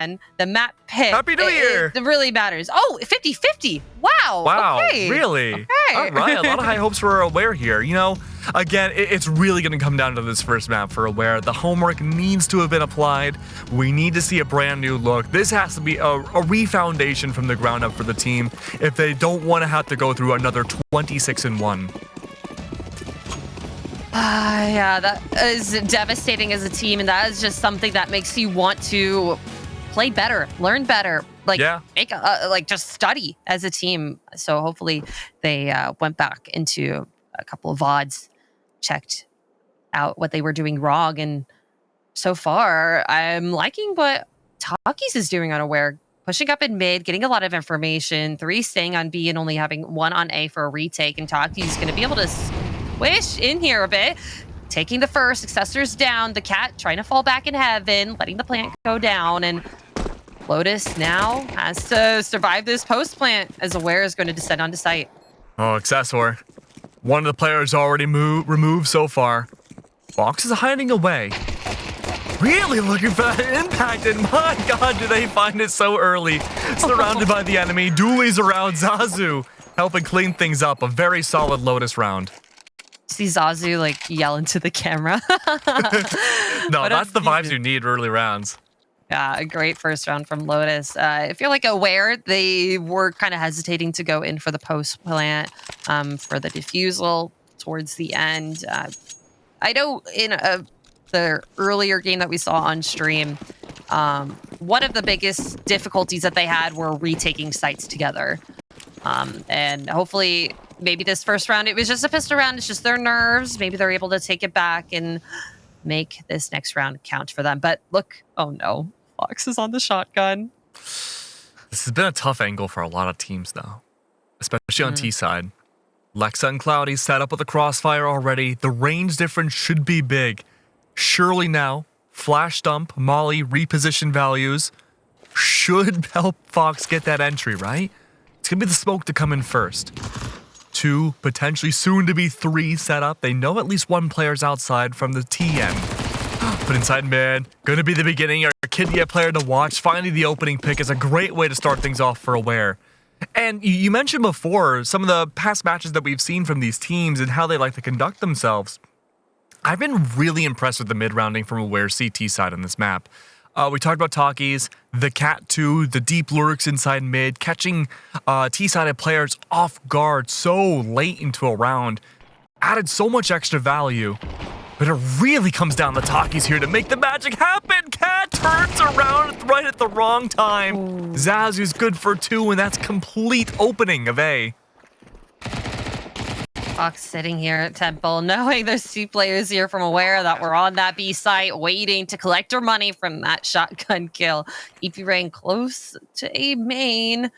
And the map pick. Happy New Year! It really matters. Oh, 50-50. Wow. Wow. Okay. Really? Okay. All right. A lot of high hopes for Aware here. You know, again, it's really going to come down to this first map for Aware. The homework needs to have been applied. We need to see a brand new look. This has to be a re-foundation from the ground up for the team if they don't want to have to go through another 26-1. Yeah, that is devastating as a team, and that is just something that makes you want to play better, learn better, like make like just study as a team. So hopefully they went back into a couple of VODs, checked out what they were doing wrong, and so far I'm liking what Takis is doing on Aware, pushing up in mid, getting a lot of information, 3 staying on B and only having 1 on A for a retake, and Takis is going to be able to swish in here a bit. Taking the first, Successor's down, thecatt trying to fall back in heaven, letting the plant go down, and Lotus now has to survive this post plant as Aware is going to descend onto site. Oh, Successor. One of the players already removed so far. Fox is hiding away. Really looking for that impact, and my god, do they find it so early. Surrounded by the enemy, dualies around Zazu, helping clean things up. A very solid Lotus round. See Zazu like yell into the camera. No, that's the vibes you need early rounds. Yeah, a great first round from Lotus. I feel like Aware, they were kind of hesitating to go in for the post plant for the defusal towards the end. I know in the earlier game that we saw on stream, one of the biggest difficulties that they had were retaking sites together. And hopefully, maybe this first round, it was just a pistol round. It's just their nerves. Maybe they're able to take it back and make this next round count for them. But look, oh no, Fox is on the shotgun. This has been a tough angle for a lot of teams, though, especially on T side. Lexa and Cloudy set up with a crossfire already. The range difference should be big. Surely now, flash dump, molly, reposition values should help Fox get that entry, right? It's going to be the smoke to come in first. 2, potentially soon to be 3 set up. They know at least 1 player's outside from the TN. But inside mid, going to be the beginning. Our Kidia player to watch. Finally, the opening pick is a great way to start things off for Aware. And you mentioned before some of the past matches that we've seen from these teams and how they like to conduct themselves. I've been really impressed with the mid-rounding from Aware CT side on this map. We talked about Takis, thecatt too, the deep lurks inside mid, catching T-sided players off guard so late into a round. Added so much extra value. But it really comes down to Takis here to make the magic happen. Cat turns around right at the wrong time. Zazu's good for 2, and that's complete opening of A. Fox sitting here at Temple, knowing there's 2 players here from Aware that were on that B site, waiting to collect her money from that shotgun kill. EP Rain close to A main.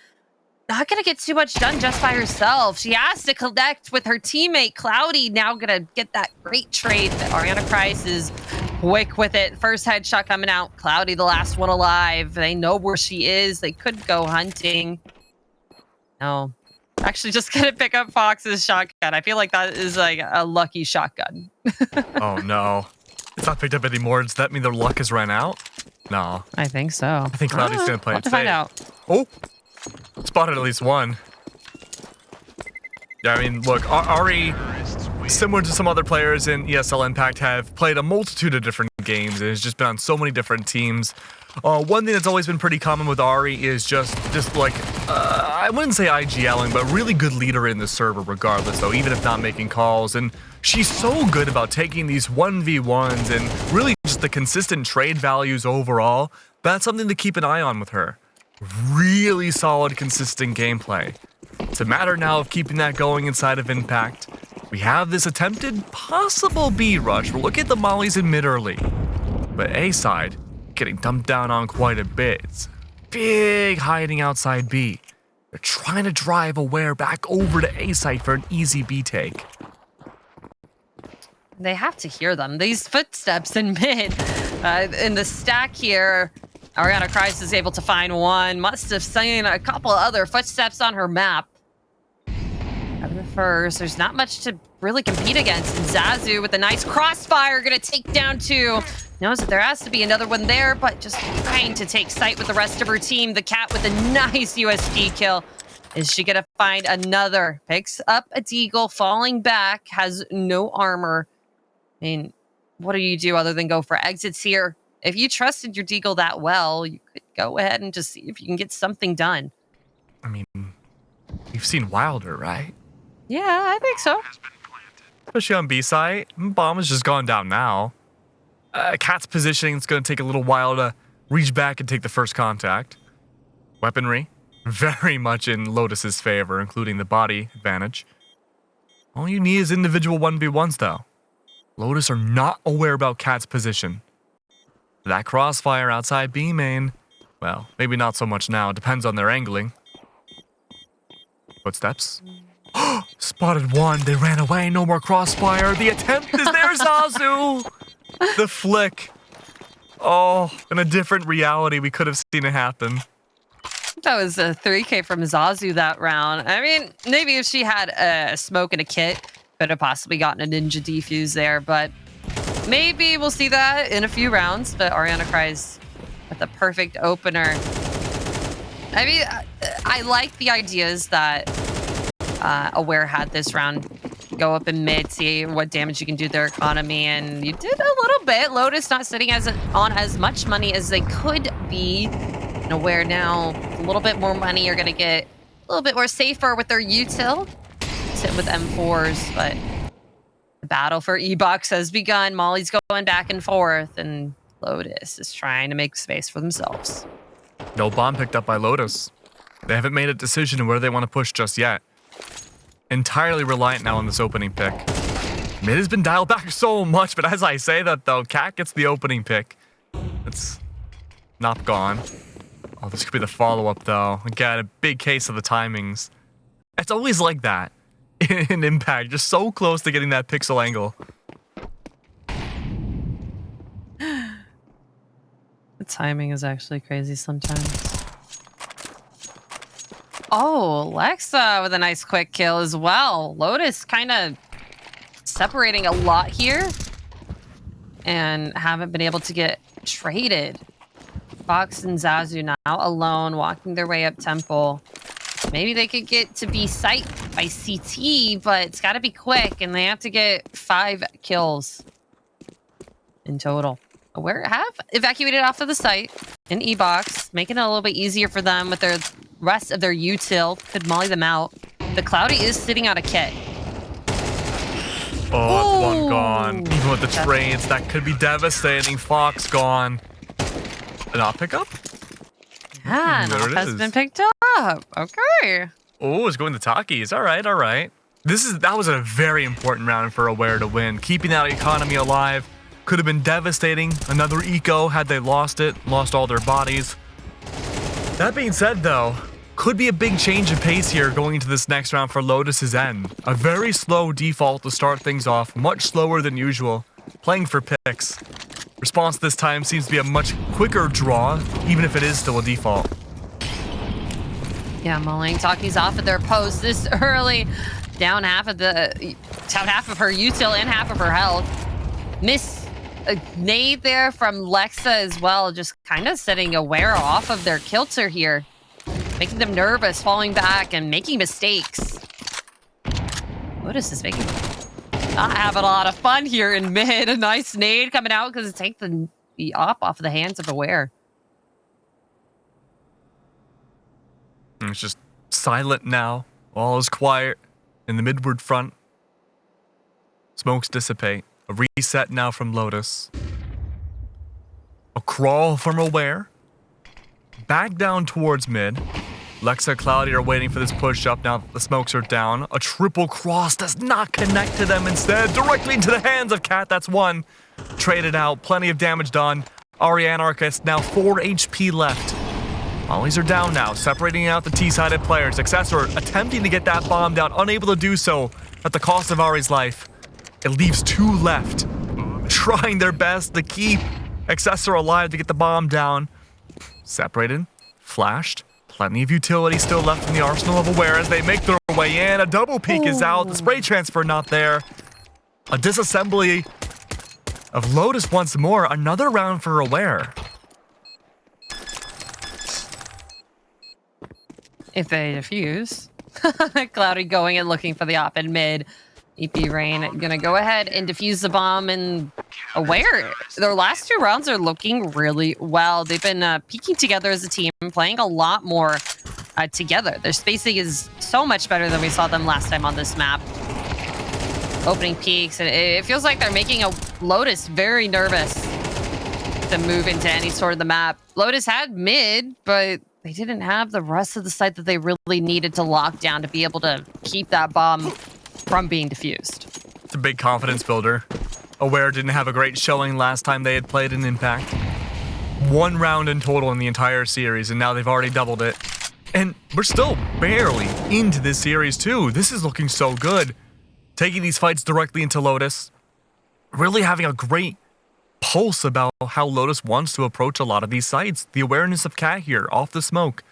Not going to get too much done just by herself. She has to connect with her teammate, Cloudy, now going to get that great trade. But Ariana Price is quick with it. First headshot coming out. Cloudy, the last one alive. They know where she is. They could go hunting. No. Actually, just gonna pick up Fox's shotgun. I feel like that is like a lucky shotgun. Oh no. It's not picked up anymore. Does that mean their luck has run out? No. I think so. I think Cloudy's gonna play it to find out. Oh! Spotted at least 1. Yeah, I mean, look, Ari, similar to some other players in ESL Impact, have played a multitude of different games and has just been on so many different teams. One thing that's always been pretty common with Ari is just like, I wouldn't say IGLing, but really good leader in the server regardless, though, even if not making calls. And she's so good about taking these 1v1s and really just the consistent trade values overall. That's something to keep an eye on with her. Really solid, consistent gameplay. It's a matter now of keeping that going inside of Impact. We have this attempted possible B rush. We're looking at the mollies in mid early. But A side, getting dumped down on quite a bit. It's big hiding outside B. They're trying to drive Aware back over to A site for an easy B take. They have to hear them. These footsteps in mid. In the stack here, Ariana Christ is able to find 1. Must have seen a couple other footsteps on her map. Having the first, there's not much to really compete against. And Zazu with a nice crossfire, gonna take down 2. Knows that there has to be another one there, but just trying to take sight with the rest of her team. thecatt with a nice USD kill. Is she going to find another? Picks up a deagle, falling back, has no armor. I mean, what do you do other than go for exits here? If you trusted your deagle that well, you could go ahead and just see if you can get something done. I mean, you've seen Wilder, right? Yeah, I think so. Especially on B side. Bomb has just gone down now. Cat's positioning, it's going to take a little while to reach back and take the first contact. Weaponry, very much in Lotus's favor, including the body advantage. All you need is individual 1v1s, though. Lotus are not aware about Cat's position. That crossfire outside B main, well, maybe not so much now. It depends on their angling. Footsteps. Spotted one. They ran away. No more crossfire. The attempt is there, Zazu. The flick. Oh, in a different reality, we could have seen it happen. That was a 3K from Zazu that round. I mean, maybe if she had a smoke and a kit, could have possibly gotten a ninja defuse there, but maybe we'll see that in a few rounds. But Ariana Cries with the perfect opener. I mean, I like the ideas that Aware had this round. Go up in mid, see what damage you can do to their economy, and you did a little bit. Lotus not sitting on as much money as they could be. And Aware now, a little bit more money, are going to get a little bit more safer with their util. Sit with M4s, but the battle for E-Box has begun. Molly's going back and forth, and Lotus is trying to make space for themselves. No bomb picked up by Lotus. They haven't made a decision where they want to push just yet. Entirely reliant now on this opening pick. Mid has been dialed back so much, but as I say that though, Cat gets the opening pick. It's not gone. Oh, this could be the follow-up though. Again, a big case of the timings. It's always like that in Impact, just so close to getting that pixel angle. The timing is actually crazy sometimes. Oh, Lexa with a nice quick kill as well. Lotus kind of separating a lot here and haven't been able to get traded. Fox and Zazu now alone, walking their way up Temple. Maybe they could get to B site by CT, but it's got to be quick, and they have to get 5 kills in total. Aware have evacuated off of the site in E-Box, making it a little bit easier for them with their rest of their util. Could molly them out. The Cloudy is sitting on a kit. Oh, that's one gone. Even with the trades, that could be devastating. Fox gone. Not pick up? Yeah, Knop has been picked up. Okay. Oh, it's going to Takis. All right, all right. That was a very important round for Aware to win. Keeping that economy alive could have been devastating. Another eco had they lost it, lost all their bodies. That being said, though, could be a big change of pace here going into this next round for Lotus's end. A very slow default to start things off, much slower than usual, playing for picks. Response this time seems to be a much quicker draw, even if it is still a default. Yeah, mulling Taki's off of their post this early. Down half of her util and half of her health. Miss a nade there from Lexa as well, just kind of setting Aware off of their kilter here, making them nervous, falling back and making mistakes. Lotus is making not having a lot of fun here in mid. A nice nade coming out because it takes the off of the hands of Aware. It's just silent now. All is quiet in the midward front. Smokes dissipate. A reset now from Lotus. A crawl from Aware. Back down towards mid. Lexa, Cloudy are waiting for this push up now that the smokes are down. A triple cross does not connect to them, instead directly into the hands of Cat. That's one. Traded out. Plenty of damage done. Anarchist now 4 HP left. Mollies are down now, separating out the T-sided players. Accessor attempting to get that bomb down, unable to do so at the cost of Ari's life. It leaves 2 left, trying their best to keep Accessor alive to get the bomb down. Separated, flashed, plenty of utility still left in the arsenal of Aware as they make their way in. A double peek is out, the spray transfer not there. A disassembly of Lotus once more. Another round for Aware. If they defuse. Cloudy going and looking for the op in mid. EP Rain gonna go ahead and defuse the bomb, and Aware, their last 2 rounds are looking really well. They've been peaking together as a team, playing a lot more together. Their spacing is so much better than we saw them last time on this map. Opening peaks, and it feels like they're making a Lotus very nervous to move into any sort of the map. Lotus had mid, but they didn't have the rest of the site that they really needed to lock down to be able to keep that bomb from being defused. It's a big confidence builder. Aware didn't have a great showing last time they had played in Impact. 1 round in total in the entire series, and now they've already doubled it. And we're still barely into this series too. This is looking so good. Taking these fights directly into Lotus. Really having a great pulse about how Lotus wants to approach a lot of these sites. The awareness of Cat here, off the smoke.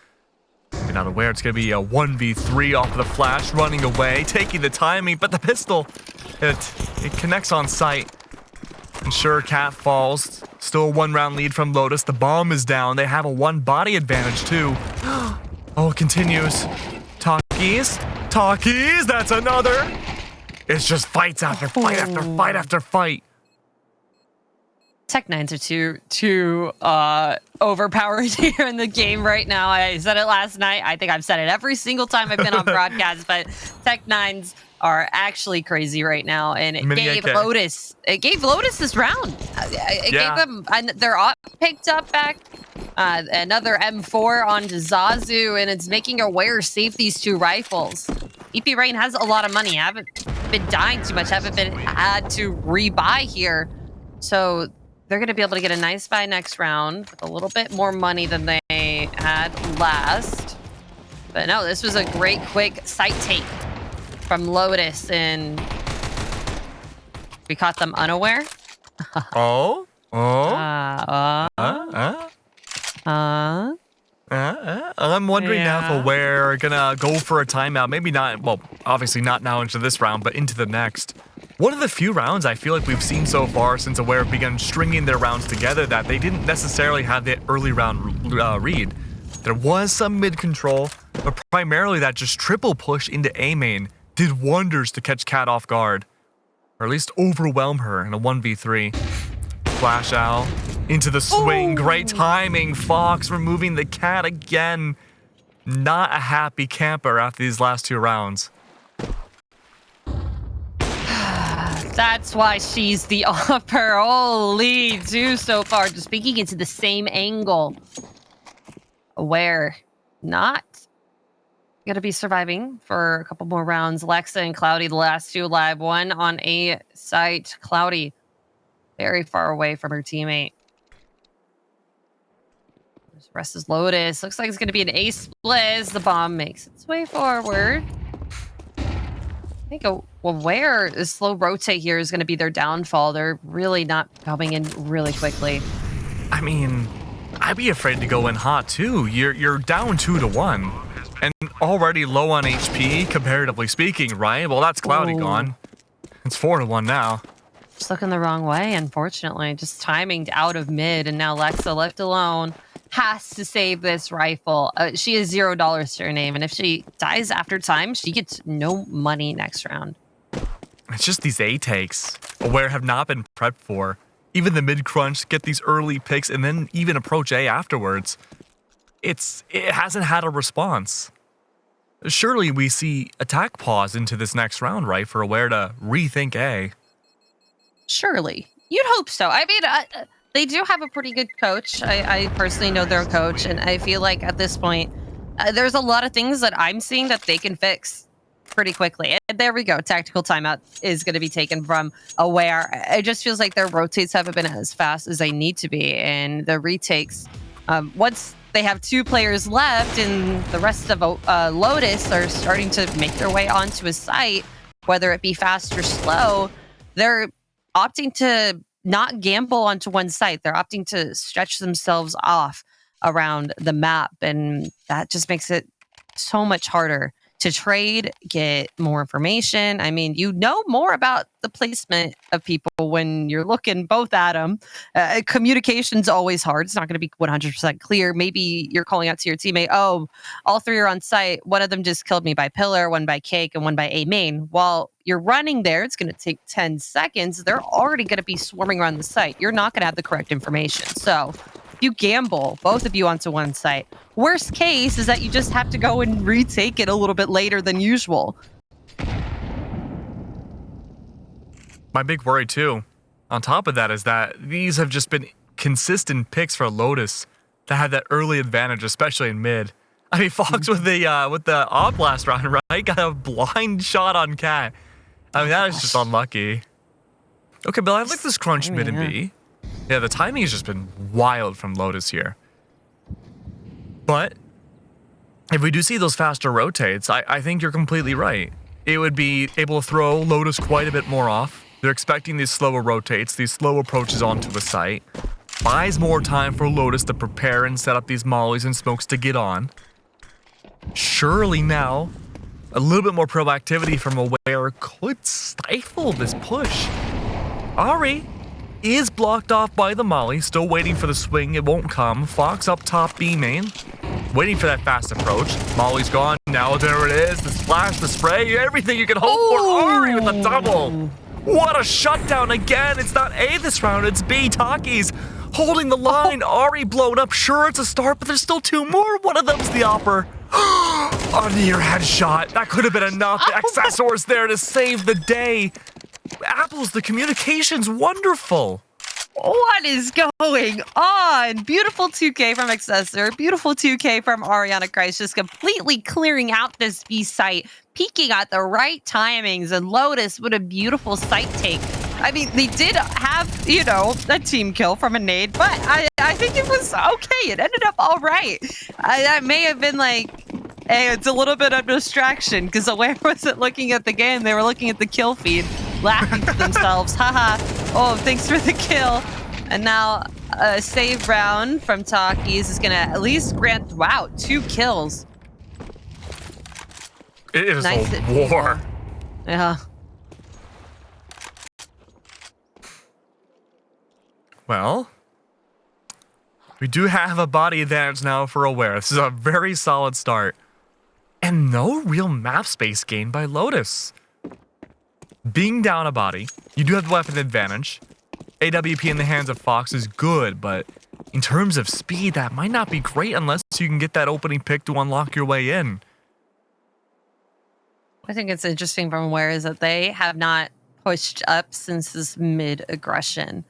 You're not aware it's going to be a 1v3 off of the flash, running away, taking the timing, but the pistol, it connects on sight. And sure, Cat falls. Still a 1-round lead from Lotus. The bomb is down. They have a 1-body advantage too. Oh, it continues. Talkies, that's another. It's just fights after fight after fight after fight. Tech9s are too overpowered here in the game right now. I said it last night. I think I've said it every single time I've been on broadcast, but Tech9s are actually crazy right now, and it gave Lotus this round. It gave them their op picked up back, another M4 onto Zazu, and it's making Aware save these 2 rifles. EP Rain has a lot of money. Haven't been dying too much. Haven't been had to rebuy here, so they're going to be able to get a nice buy next round with a little bit more money than they had last. But no, this was a great quick site take from Lotus, and we caught them unaware. I'm wondering now if Aware are gonna go for a timeout. Maybe not, well, obviously not now into this round, but into the next. One of the few rounds I feel like we've seen so far since Aware began stringing their rounds together that they didn't necessarily have the early round read. There was some mid control, but primarily that just triple push into A main did wonders to catch Cat off guard, or at least overwhelm her in a 1v3. Flash out into the swing. Great timing. Fox removing the Cat again. Not a happy camper after these last 2 rounds. That's why she's the upper. Holy 2 so far. Just peeking into the same angle. Aware not going to be surviving for a couple more rounds. Lexa and Cloudy, the last 2 alive. 1 on A site. Cloudy very far away from her teammate. The rest is Lotus. Looks like it's going to be an A split as the bomb makes its way forward. I think Aware, the slow rotate here is going to be their downfall. They're really not coming in really quickly. I mean, I'd be afraid to go in hot too. You're down 2-1 and already low on HP, comparatively speaking, right? Well, that's Cloudy gone. It's 4-1 now. Just looking the wrong way, unfortunately. Just timing out of mid, and now Lexa left alone has to save this rifle. She has $0 to her name, and if she dies after time, she gets no money next round. It's just these A takes. Aware have not been prepped for. Even the mid crunch, get these early picks, and then even approach A afterwards. It hasn't had a response. Surely we see attack pause into this next round, right? For Aware to rethink A. Surely. You'd hope so. I mean, they do have a pretty good coach. I personally know their coach, and I feel like at this point, there's a lot of things that I'm seeing that they can fix pretty quickly. And there we go. Tactical timeout is going to be taken from Aware. It just feels like their rotates haven't been as fast as they need to be, and the retakes, once they have 2 players left and the rest of Lotus are starting to make their way onto a site, whether it be fast or slow, they're opting to not gamble onto one site. They're opting to stretch themselves off around the map, and that just makes it so much harder to trade, get more information. I mean, you know more about the placement of people when you're looking both at them. Communication's always hard. It's not going to be 100% clear. Maybe you're calling out to your teammate, oh, all three are on site. One of them just killed me by pillar, one by cake, and one by A main. While you're running there, it's going to take 10 seconds. They're already going to be swarming around the site. You're not going to have the correct information. So if you gamble both of you onto one site, worst case is that you just have to go and retake it a little bit later than usual. My big worry too, on top of that, is that these have just been consistent picks for Lotus to have that early advantage, especially in mid. I mean, Fox with the Oblast round, right? Got a blind shot on Cat. I mean, that is just unlucky. Okay, but I like this crunch mid and B. Yeah, the timing has just been wild from Lotus here. But if we do see those faster rotates, I think you're completely right. It would be able to throw Lotus quite a bit more off. They're expecting these slower rotates, these slow approaches onto a site. Buys more time for Lotus to prepare and set up these mollies and smokes to get on. Surely now, a little bit more proactivity from Aware could stifle this push. Ari is blocked off by the molly, still waiting for the swing, it won't come. Fox up top B main, waiting for that fast approach. Molly's gone, now there it is, the splash, the spray, everything you can hope for. Ari with a double. What a shutdown again. It's not A this round, it's B. Takis holding the line. Ari blown up. Sure, it's a start, but there's still two more. One of them's the Opper. A near headshot. That could have been enough. The Accessor's there to save the day. Apples, the communication's wonderful. What is going on? Beautiful 2K from Accessor. Beautiful 2K from Ariana Christ, just completely clearing out this B site, peeking at the right timings, and Lotus with a beautiful site take. I mean, they did have, you know, a team kill from a nade, but I think it was okay. It ended up all right. That may have been like, hey, it's a little bit of distraction, because Aware wasn't looking at the game. They were looking at the kill feed, laughing to themselves. Haha. Oh, thanks for the kill. And now a save round from Takis is going to at least grant, wow, 2 kills. It is nice a war. Yeah. Well, we do have a body advantage now for Aware. This is a very solid start. And no real map space gained by Lotus. Being down a body, you do have the weapon advantage. AWP in the hands of Fox is good, but in terms of speed, that might not be great unless you can get that opening pick to unlock your way in. I think it's interesting from Aware is that they have not pushed up since this mid-aggression.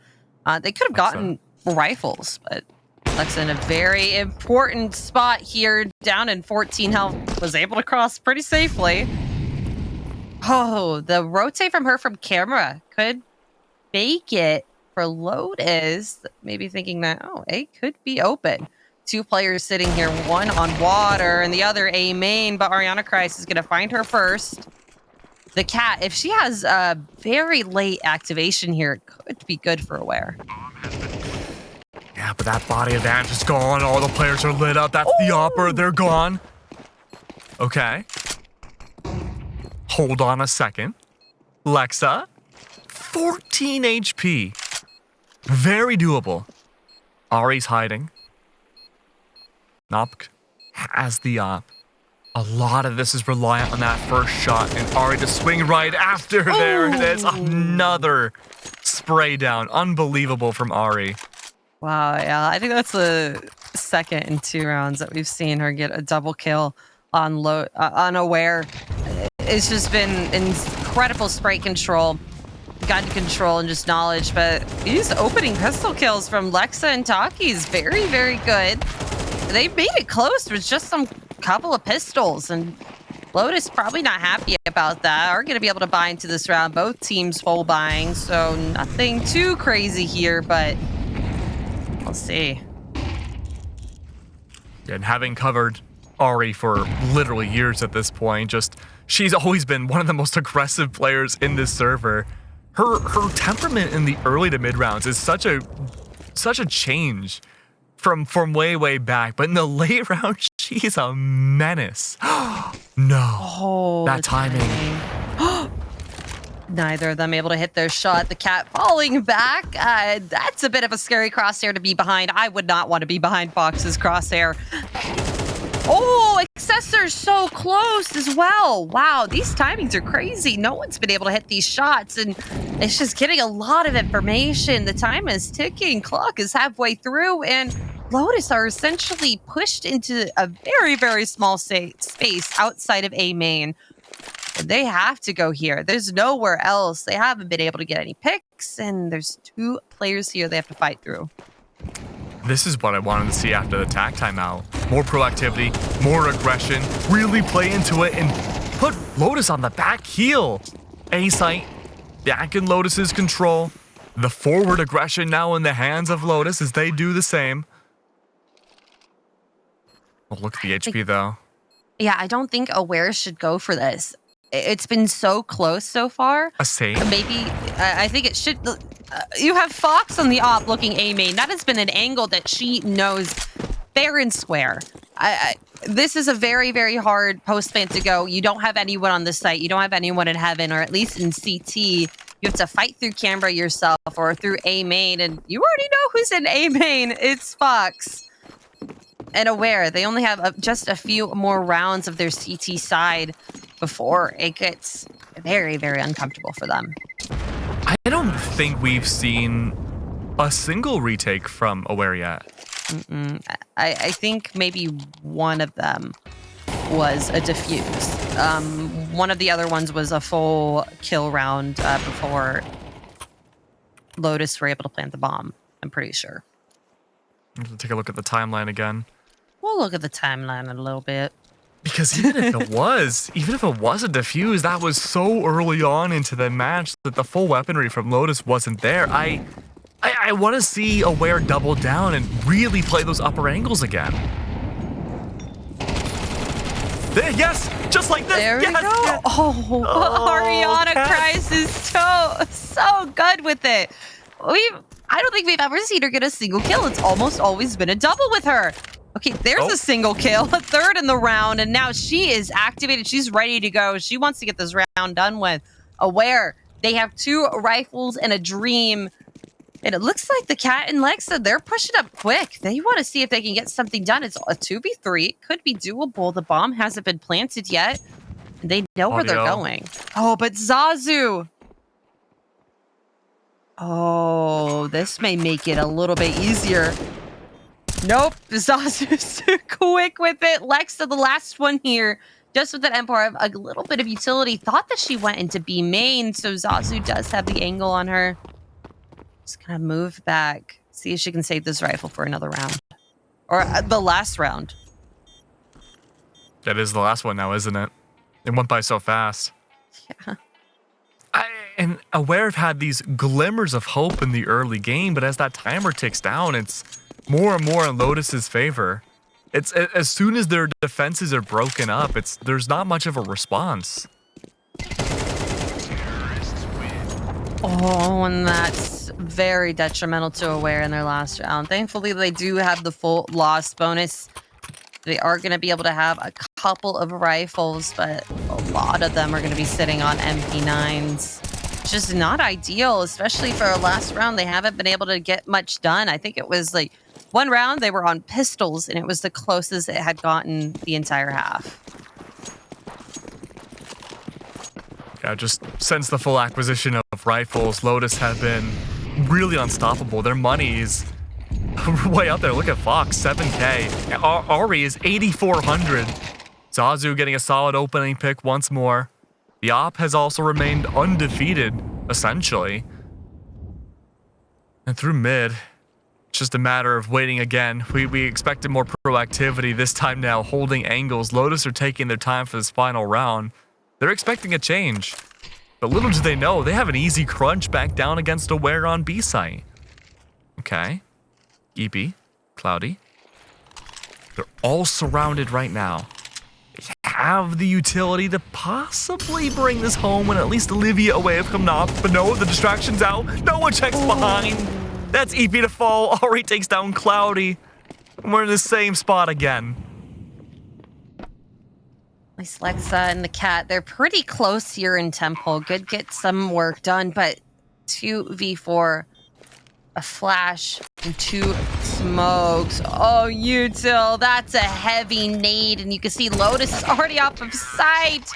They could have gotten rifles, but Lexa in a very important spot here, down in 14 health, was able to cross pretty safely. Oh, the rotate from her from camera could make it for Lotus. Maybe thinking that, oh, A could be open. 2 players sitting here, one on water and the other A main, but Ariana Christ is going to find her first. thecatt, if she has a very late activation here, it could be good for Aware. Yeah, but that body advantage is gone. All the players are lit up. That's the Opper. They're gone. Okay. Hold on a second. Lexa, 14 HP. Very doable. Ari's hiding. Nopk has the op. A lot of this is reliant on that first shot, and Ari to swing right after. There it is. Another spray down. Unbelievable from Ari. Wow, yeah. I think that's the second in 2 rounds that we've seen her get a double kill on Aware. It's just been incredible spray control, gun control, and just knowledge. But these opening pistol kills from Lexa and Takis, very, very good. They made it close with just some couple of pistols, and Lotus probably not happy about that. Are going to be able to buy into this round. Both teams full buying, so nothing too crazy here, but we'll see. And having covered Ari for literally years at this point, she's always been one of the most aggressive players in this server. Her temperament in the early to mid rounds is such a change from way back, but in the late rounds She's a menace. No. Oh, that timing. Neither of them able to hit their shot. The cat falling back. That's a bit of a scary crosshair to be behind. I would not want to be behind Fox's crosshair. Oh, Accessor's so close as well. Wow, these timings are crazy. No one's been able to hit these shots, and it's just getting a lot of information. The time is ticking. Clock is halfway through, and Lotus are essentially pushed into a very, very small space outside of A main. They have to go here. There's nowhere else. They haven't been able to get any picks, and there's 2 players here they have to fight through. This is what I wanted to see after the tag timeout. More proactivity, more aggression, really play into it and put Lotus on the back heel. A-site back in Lotus's control. The forward aggression now in the hands of Lotus as they do the same. Oh, look at the HP though. Yeah, I don't think Aware should go for this. It's been so close so far. A save? Maybe, I think it should. You have Fox on the op looking A main. That has been an angle that she knows fair and square. This is a very, very hard post plant to go. You don't have anyone on the site. You don't have anyone in heaven, or at least in CT. You have to fight through Canberra yourself or through A main, and you already know who's in A main. It's Fox. And Aware, they only have just a few more rounds of their CT side before it gets very, very uncomfortable for them. I don't think we've seen a single retake from Aware yet. I think maybe one of them was a defuse. One of the other ones was a full kill round before Lotus were able to plant the bomb, I'm pretty sure. Let's take a look at the timeline again. We'll look at the timeline a little bit. Because even if it was a defuse, that was so early on into the match that the full weaponry from Lotus wasn't there. I want to see Aware double down and really play those upper angles again. Yes, just like this. There we go. Yes. Oh, Ariana cries is so good with it. I don't think we've ever seen her get a single kill. It's almost always been a double with her. Okay, there's a single kill, a third in the round, and now she is activated. She's ready to go. She wants to get this round done with. Aware, they have 2 rifles and a dream. And it looks like the Cat and Lexa, they're pushing up quick. They want to see if they can get something done. It's a 2v3. Could be doable. The bomb hasn't been planted yet. They know where they're going. Oh, but Zazu. Oh, this may make it a little bit easier. Nope, Zazu's too quick with it. Lexa, the last one here, just with that Empire, a little bit of utility. Thought that she went into B main, so Zazu does have the angle on her. Just gonna move back, see if she can save this rifle for another round. Or the last round. That is the last one now, isn't it? It went by so fast. Yeah. And Aware have had these glimmers of hope in the early game, but as that timer ticks down, it's more and more in Lotus's favor. It's as soon as their defenses are broken up, there's not much of a response. Oh, and that's very detrimental to Aware in their last round. Thankfully, they do have the full loss bonus. They are going to be able to have a couple of rifles, but a lot of them are going to be sitting on MP9s. It's just not ideal, especially for a last round. They haven't been able to get much done. I think it was like one round they were on pistols, and it was the closest it had gotten the entire half. Yeah, just since the full acquisition of rifles, Lotus have been really unstoppable. Their money is way out there. Look at Fox, 7K. Ari is 8,400. Zazu getting a solid opening pick once more. The op has also remained undefeated, essentially. And through mid, it's just a matter of waiting again. We expected more proactivity, this time now holding angles. Lotus are taking their time for this final round. They're expecting a change. But little do they know, they have an easy crunch back down against Aware on B site. Okay. EB, Cloudy. They're all surrounded right now. They have the utility to possibly bring this home and at least Olivia away from Knop. But no, the distraction's out. No one checks behind. That's EP to fall. Already takes down Cloudy. And we're in the same spot again. Nice Lexa and thecatt. They're pretty close here in Temple. Good get some work done, but 2v4, a flash, and 2 smokes. Oh, util, that's a heavy nade, and you can see Lotus is already off of sight.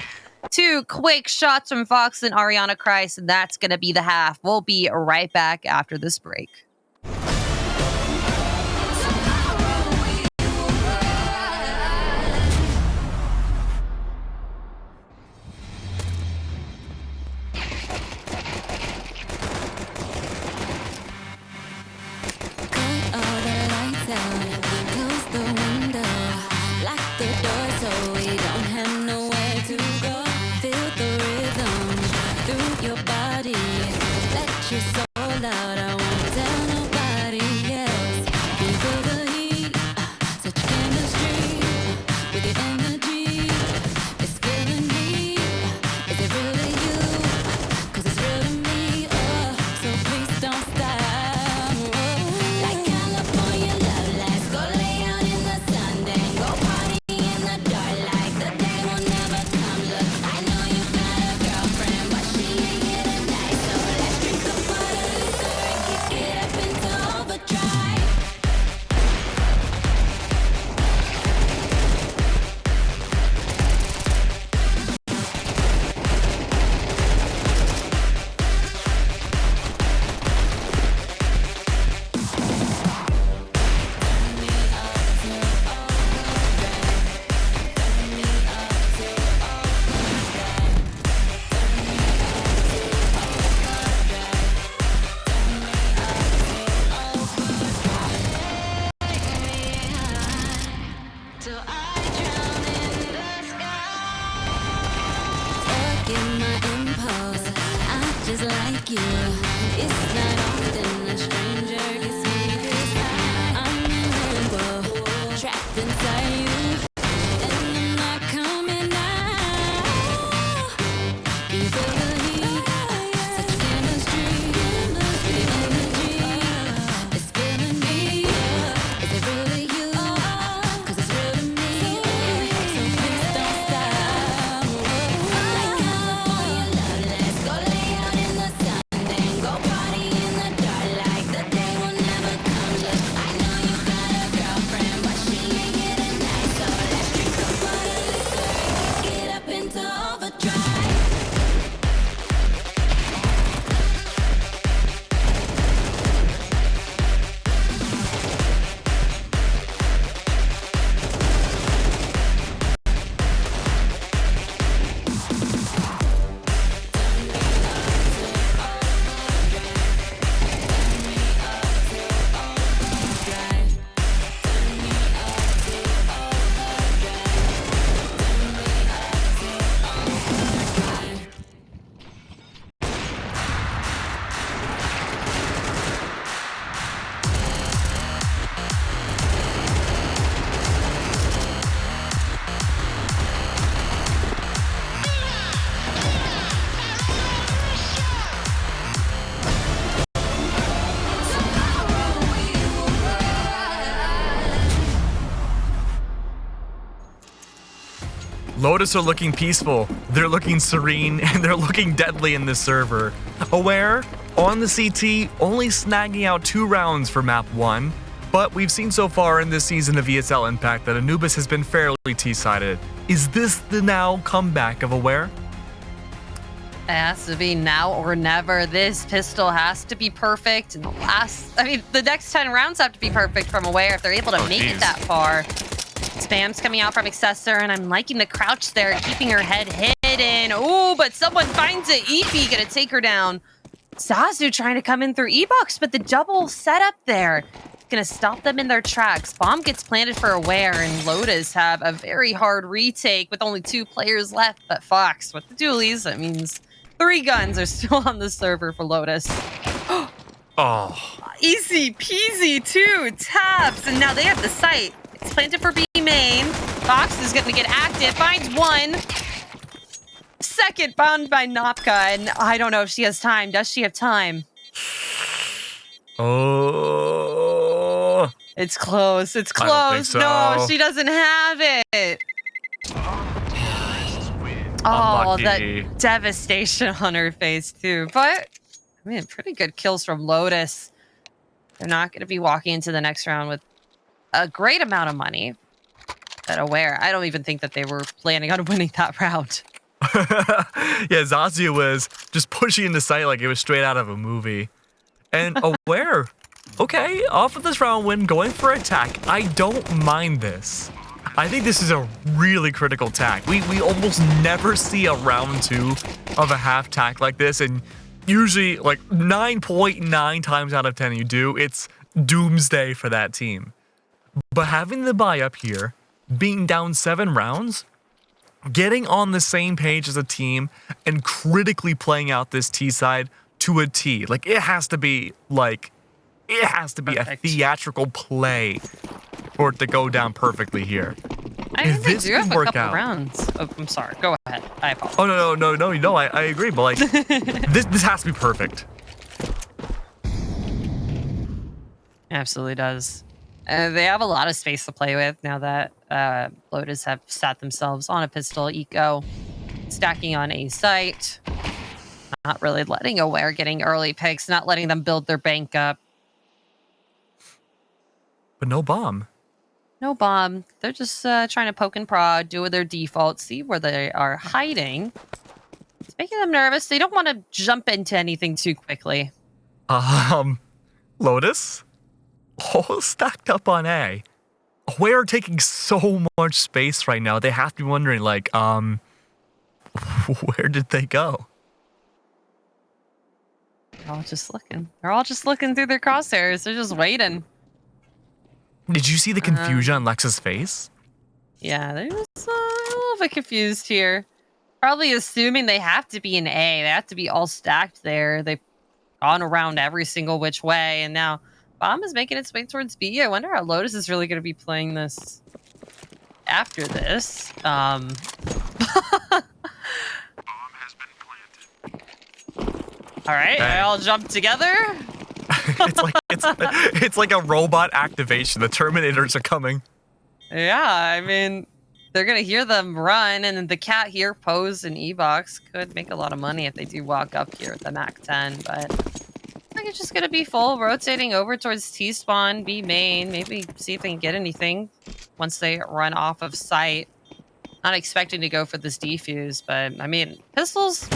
2 quick shots from Fox and Ariana Christ, and that's going to be the half. We'll be right back after this break. Lotus are looking peaceful, they're looking serene, and they're looking deadly in this server. Aware, on the CT, only snagging out 2 rounds for map 1, but we've seen so far in this season of ESL Impact that Anubis has been fairly T-sided. Is this the now comeback of Aware? It has to be now or never. This pistol has to be perfect. And the next 10 rounds have to be perfect from Aware if they're able to make it that far. Spam's coming out from Accessor, and I'm liking the crouch there, keeping her head hidden. Oh, but someone finds it. EP gonna take her down. Zazu trying to come in through E-Box, but the double setup there gonna stop them in their tracks. Bomb gets planted for Aware, and Lotus have a very hard retake with only 2 players left. But Fox with the dualies, that means 3 guns are still on the server for Lotus. Oh. Easy peasy, 2 taps, and now they have the site. It's planted for B main. Fox is going to get active. Finds 1. Second bound by Nopka, and I don't know if she has time. Does she have time? Oh. It's close. It's close. I don't think so. No, she doesn't have it. Oh, Unlucky. that devastation on her face too. But I mean, pretty good kills from Lotus. They're not going to be walking into the next round with a great amount of money. But Aware, I don't even think that they were planning on winning that round. Yeah, Zazia was just pushing into sight like it was straight out of a movie. And Aware, okay, off of this round win, going for attack. I don't mind this. I think this is a really critical tack. We almost never see a round 2 of a half tack like this, and usually like 9.9 times out of 10 you do, it's doomsday for that team. But having the buy up here, being down 7 rounds, getting on the same page as a team and critically playing out this T side to a T. Like it has to be perfect. A theatrical play for it to go down perfectly here. I think they do have a couple rounds. Oh, I'm sorry. Go ahead. I apologize. Oh no. I agree, but like this has to be perfect. Absolutely does. They have a lot of space to play with now that Lotus have sat themselves on a pistol eco, stacking on a site, not really letting Aware getting early picks, not letting them build their bank up. But no bomb. No bomb. They're just trying to poke and prod, do their default, see where they are hiding. It's making them nervous. They don't want to jump into anything too quickly. Lotus? Oh, stacked up on A. Aware taking so much space right now. They have to be wondering, like, where did they go? They're all just looking. They're all just looking through their crosshairs. They're just waiting. Did you see the confusion on Lex's face? Yeah, they're just a little bit confused here. Probably assuming they have to be in A. They have to be all stacked there. They've gone around every single which way, and now Bomb is making its way towards B. I wonder how Lotus is really going to be playing this after this. Bomb has been planted. All right, they all jump together. it's like a robot activation. The Terminators are coming. Yeah, I mean, they're going to hear them run, and then the cat here, Pose and E-Box, could make a lot of money if they do walk up here at the Mac 10, but I think it's just going to be full, rotating over towards T-spawn, B main, maybe see if they can get anything once they run off of site. Not expecting to go for this defuse, but, I mean, pistols,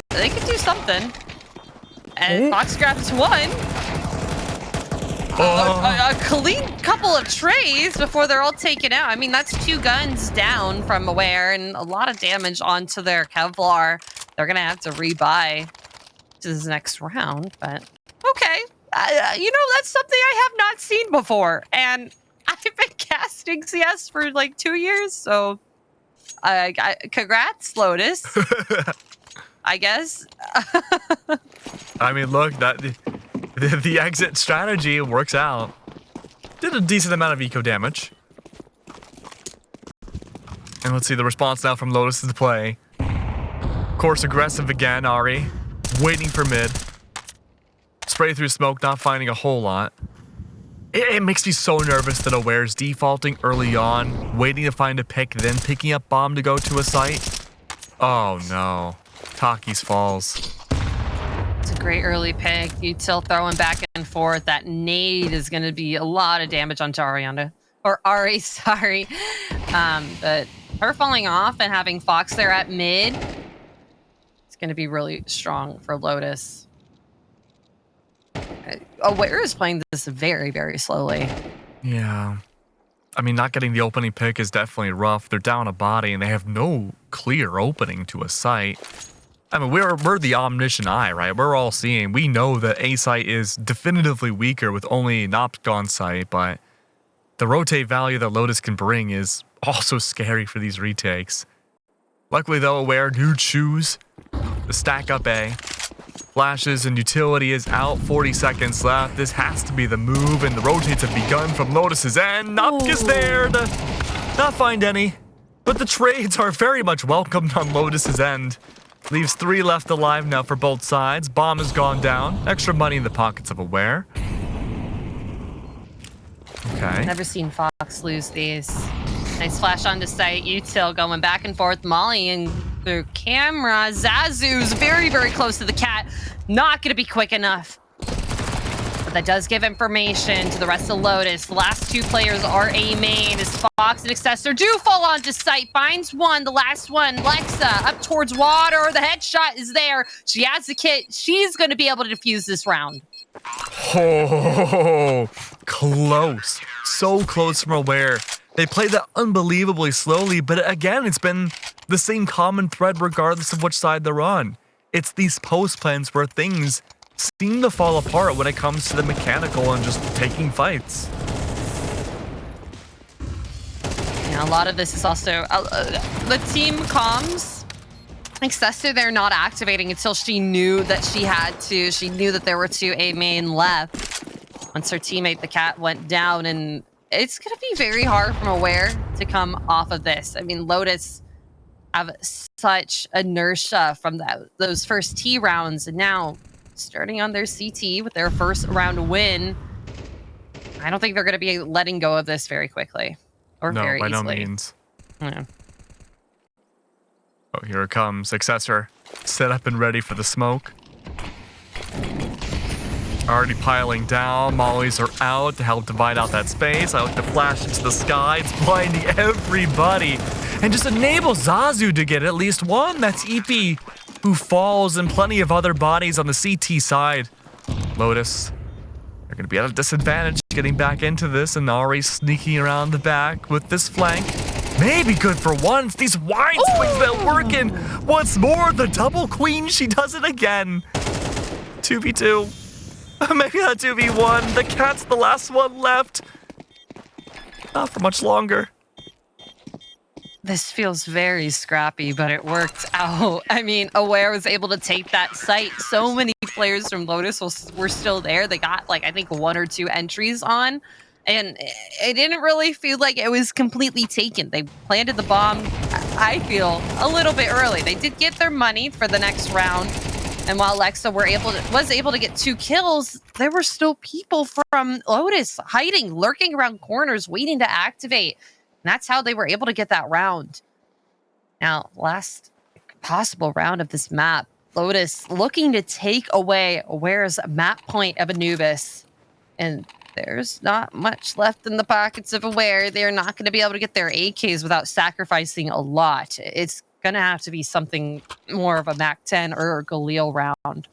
they could do something. And Fox grabs one. A clean couple of trays before they're all taken out. I mean, that's 2 guns down from Aware and a lot of damage onto their Kevlar. They're going to have to rebuy to this next round, but okay. You know, that's something I have not seen before. And I've been casting CS for like 2 years, so congrats, Lotus. I guess. I mean, look, the exit strategy works out. Did a decent amount of eco damage. And let's see the response now from Lotus's play. Of course, aggressive again, Ari. Waiting for mid. Spray through smoke, not finding a whole lot. It makes me so nervous that Aware's defaulting early on, waiting to find a pick, then picking up bomb to go to a site. Oh no. Taki's falls. It's a great early pick. Util throwing back and forth. That nade is going to be a lot of damage onto Ariana. Or Ari, sorry. But her falling off and having Fox there at mid, it's going to be really strong for Lotus. Aware is playing this very, very slowly. Yeah. I mean, not getting the opening pick is definitely rough. They're down a body and they have no clear opening to a site. I mean, we're the omniscient eye, right? We're all seeing. We know that A site is definitively weaker with only an opt gone site, but the rotate value that Lotus can bring is also scary for these retakes. Luckily, though, Aware do choose to stack up A. Flashes and utility is out. 40 seconds left. This has to be the move, and the rotates have begun from Lotus's end. Nopk is there to not find any, but the trades are very much welcomed on Lotus's end. Leaves 3 left alive now for both sides. Bomb has gone down. Extra money in the pockets of Aware. Okay. Never seen Fox lose these. Nice flash onto site. Util going back and forth. Molly and through camera. Zazu's very, very close to the cat. Not going to be quick enough. But that does give information to the rest of Lotus. The last two players are A main as Fox and Accessor do fall onto site. Finds one, the last one. Lexa up towards water. The headshot is there. She has the kit. She's going to be able to defuse this round. Oh, close. So close from Aware. They played that unbelievably slowly, but again, it's been the same common thread regardless of which side they're on. It's these post plans where things seem to fall apart when it comes to the mechanical and just taking fights. Yeah, a lot of this is also the team comms. Accessor, they're not activating until she knew that she had to. She knew that there were two A main left. Once her teammate, the cat, went down, and it's going to be very hard from Aware to come off of this. I mean, Lotus have such inertia from those first T rounds, and now starting on their CT with their first round win. I don't think they're going to be letting go of this very quickly or very easily. No, by no means. Yeah. Oh, here it comes. Accessor set up and ready for the smoke. Already piling down. Mollies are out to help divide out that space. I like to flash into the sky. It's blinding everybody. And just enable Zazu to get at least one. That's EP, who falls, and plenty of other bodies on the CT side. Lotus, they're going to be at a disadvantage getting back into this, and Ari sneaking around the back with this flank. Maybe good for once. These wide swings been working. Once more, the double queen. She does it again. 2v2. Maybe that 2v1. The cat's the last one left. Not for much longer. This feels very scrappy, but it worked out. I mean, Aware was able to take that site. So many players from Lotus were still there. They got, like, I think 1 or 2 entries on. And it didn't really feel like it was completely taken. They planted the bomb, I feel, a little bit early. They did get their money for the next round. And while Lexa was able to get 2 kills, there were still people from Lotus hiding, lurking around corners, waiting to activate. And that's how they were able to get that round. Now, last possible round of this map, Lotus looking to take away Aware's map point of Anubis. And there's not much left in the pockets of Aware. They're not going to be able to get their AKs without sacrificing a lot. It's going to have to be something more of a Mac 10 or a Galil round.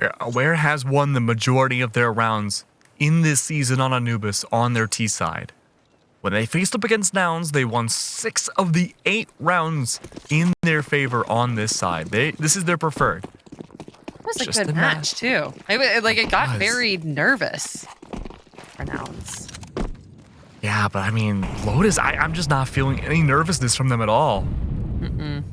Yeah, Aware has won the majority of their rounds in this season on Anubis on their T side. When they faced up against Nouns, they won 6 of the 8 rounds in their favor on this side. This is their preferred. It was a good match, too. It got very nervous for Nouns. Yeah, but I mean, Lotus, I'm just not feeling any nervousness from them at all. Mm-mm.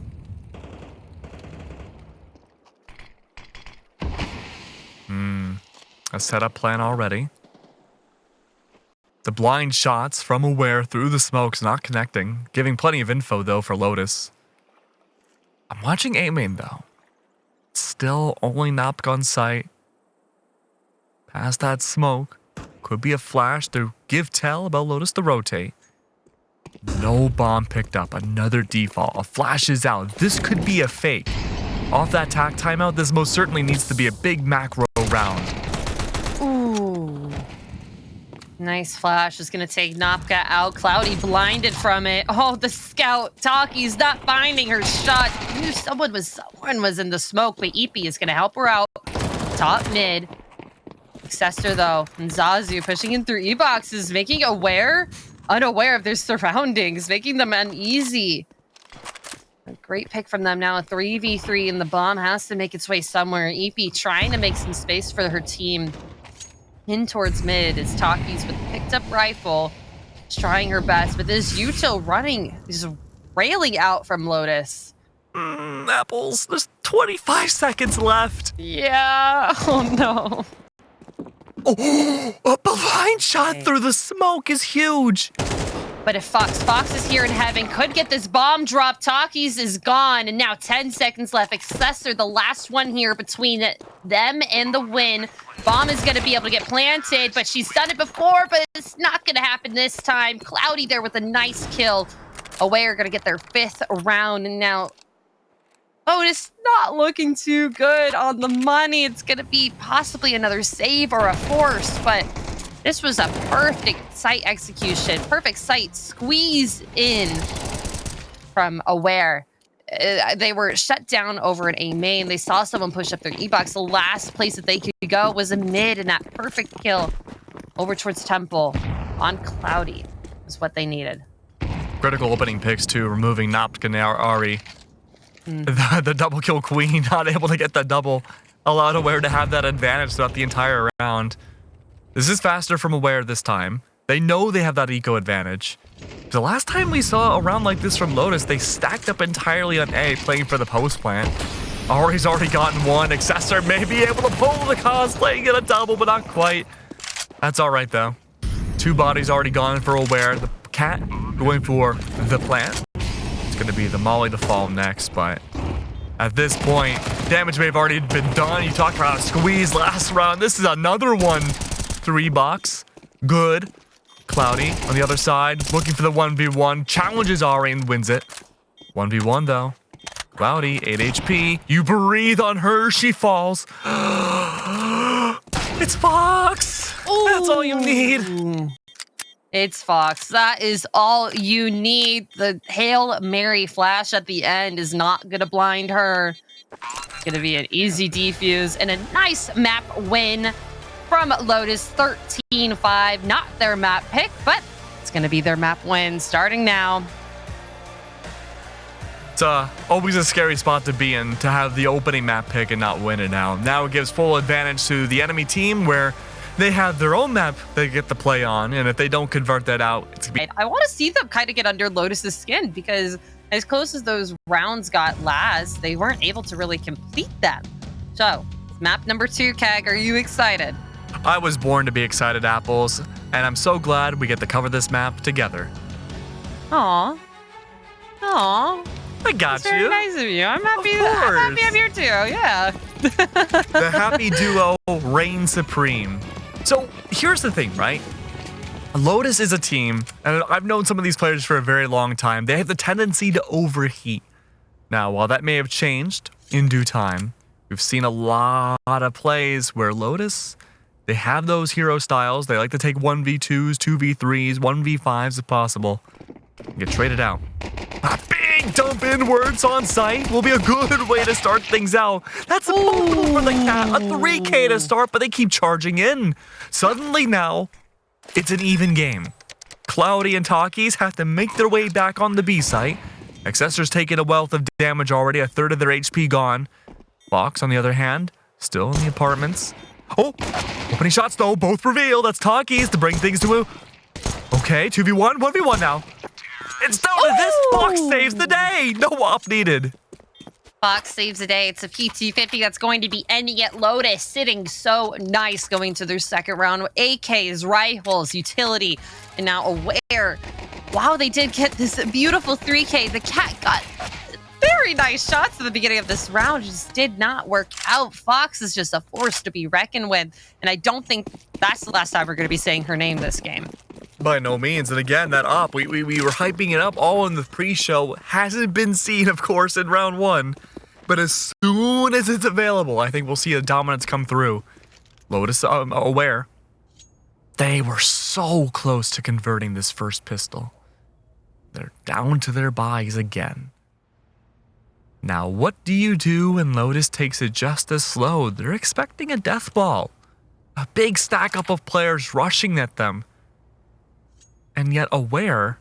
A setup plan already. The blind shots from Aware through the smokes not connecting, giving plenty of info though for Lotus. I'm watching A main though. Still only Nopk on site. Past that smoke. Could be a flash to give tell about Lotus to rotate. No bomb picked up. Another default. A flash is out. This could be a fake. Off that tack timeout, this most certainly needs to be a big macro round. Ooh. Nice flash is going to take Nopka out. Cloudy blinded from it. Oh, the scout. Taki's not finding her shot. Knew someone was in the smoke, but EP is going to help her out. Top mid. Accessor, though, and Zazu pushing in through E-boxes, making unaware of their surroundings, making them uneasy. A great pick from them now, a 3v3, and the bomb has to make its way somewhere. EP trying to make some space for her team. In towards mid is Takis with a picked up rifle. She's trying her best, but this Util running, just railing out from Lotus. Apples, there's 25 seconds left. Yeah, oh no. Oh, a blind shot through the smoke is huge. But if Fox is here in heaven, could get this bomb drop. Takis is gone, and now 10 seconds left. Accessor, the last one here between them and the win. Bomb is going to be able to get planted, but she's done it before, but it's not going to happen this time. Cloudy there with a nice kill. Aware going to get their 5th round, and now Lotus not looking too good on the money. It's going to be possibly another save or a force, but this was a perfect site execution. Perfect site squeeze in from Aware. They were shut down over an A main. They saw someone push up their E-box. The last place that they could go was a mid, and that perfect kill over towards Temple on Cloudy is what they needed. Critical opening picks too, removing Noptka and Ari. The double kill queen, not able to get the double, allowed Aware to have that advantage throughout the entire round. This is faster from Aware this time. They know they have that eco advantage. The last time we saw a round like this from Lotus, they stacked up entirely on A, playing for the post plant. Ari's already gotten one. Accessor may be able to pull the cosplay and get a double, but not quite. That's all right though. 2 bodies already gone for Aware. The cat going for the plant. It's going to be the Molly to fall next, but at this point, damage may have already been done. You talked about a squeeze last round. This is another one. 3 box. Good. Cloudy on the other side, looking for the 1v1. Challenges Ari and wins it. 1v1 though. Cloudy, 8 HP. You breathe on her, she falls. It's Fox! Ooh. That's all you need. It's Fox. That is all you need. The Hail Mary flash at the end is not going to blind her. It's going to be an easy defuse and a nice map win from Lotus. 13-5. Not their map pick, but it's going to be their map win starting now. It's always a scary spot to be in, to have the opening map pick and not win it now. Now it gives full advantage to the enemy team, where they have their own map they get to play on, and if they don't convert that out, it's gonna be... I want to see them kind of get under Lotus's skin, because as close as those rounds got last, they weren't able to really complete them. So, map number 2, Keg, are you excited? I was born to be excited, Apples, and I'm so glad we get to cover this map together. Aww. Aww. I got That's very nice of you. I'm happy I'm here too, yeah. The happy duo reigns supreme. So here's the thing, right? Lotus is a team, and I've known some of these players for a very long time. They have the tendency to overheat. Now, while that may have changed in due time, we've seen a lot of plays where Lotus, they have those hero styles. They like to take 1v2s, 2v3s, 1v5s if possible, and get traded out. A big dump inwards on site will be a good way to start things out. That's a pull for the cat, a 3K to start, but they keep charging in. Suddenly now, it's an even game. Cloudy and Takis have to make their way back on the B site. Accessor's taking a wealth of damage already, a third of their HP gone. Fox, on the other hand, still in the apartments. Oh, opening shots though, both reveal. That's Takis to bring things to a... Okay, 2v1, 1v1 now. It's down to this. Fox saves the day. No op needed. Fox saves the day. It's a PT50 that's going to be ending at Lotus. Sitting so nice going to their second round with AKs, rifles, utility, and now Aware. Wow, they did get this beautiful 3K. The cat got very nice shots at the beginning of this round. Just did not work out. Fox is just a force to be reckoned with. And I don't think that's the last time we're going to be saying her name this game. By no means. And again, that op, we were hyping it up all in the pre-show. Hasn't been seen, of course, in round 1. But as soon as it's available, I think we'll see a dominance come through. Lotus, Aware. They were so close to converting this first pistol. They're down to their buys again. Now, what do you do when Lotus takes it just as slow? They're expecting a death ball. A big stack up of players rushing at them. And yet Aware,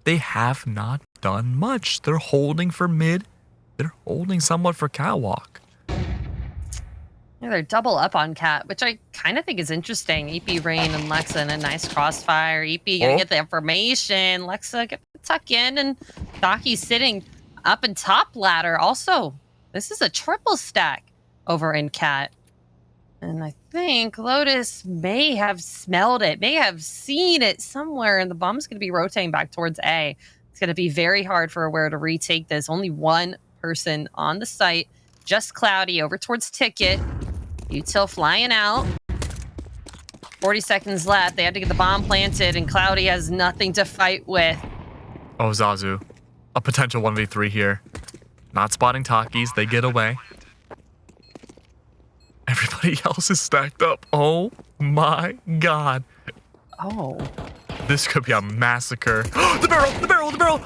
they have not done much. They're holding for mid. They're holding somewhat for catwalk. Yeah, they're double up on Cat, which I kind of think is interesting. EP, Rain, and Lexa in a nice crossfire. EP gonna get the information. Lexa get the tuck in, and Daki's sitting up in top ladder. Also, this is a triple stack over in Cat. And I think Lotus may have smelled it, may have seen it somewhere, and the bomb's going to be rotating back towards A. It's going to be very hard for Aware to retake this. Only one person on the site, just Cloudy over towards Ticket. Util flying out. 40 seconds left. They had to get the bomb planted, and Cloudy has nothing to fight with. Oh, Zazu. A potential 1v3 here. Not spotting Takis. They get away. Everybody else is stacked up. Oh my god. Oh. This could be a massacre. The barrel! The barrel! The barrel!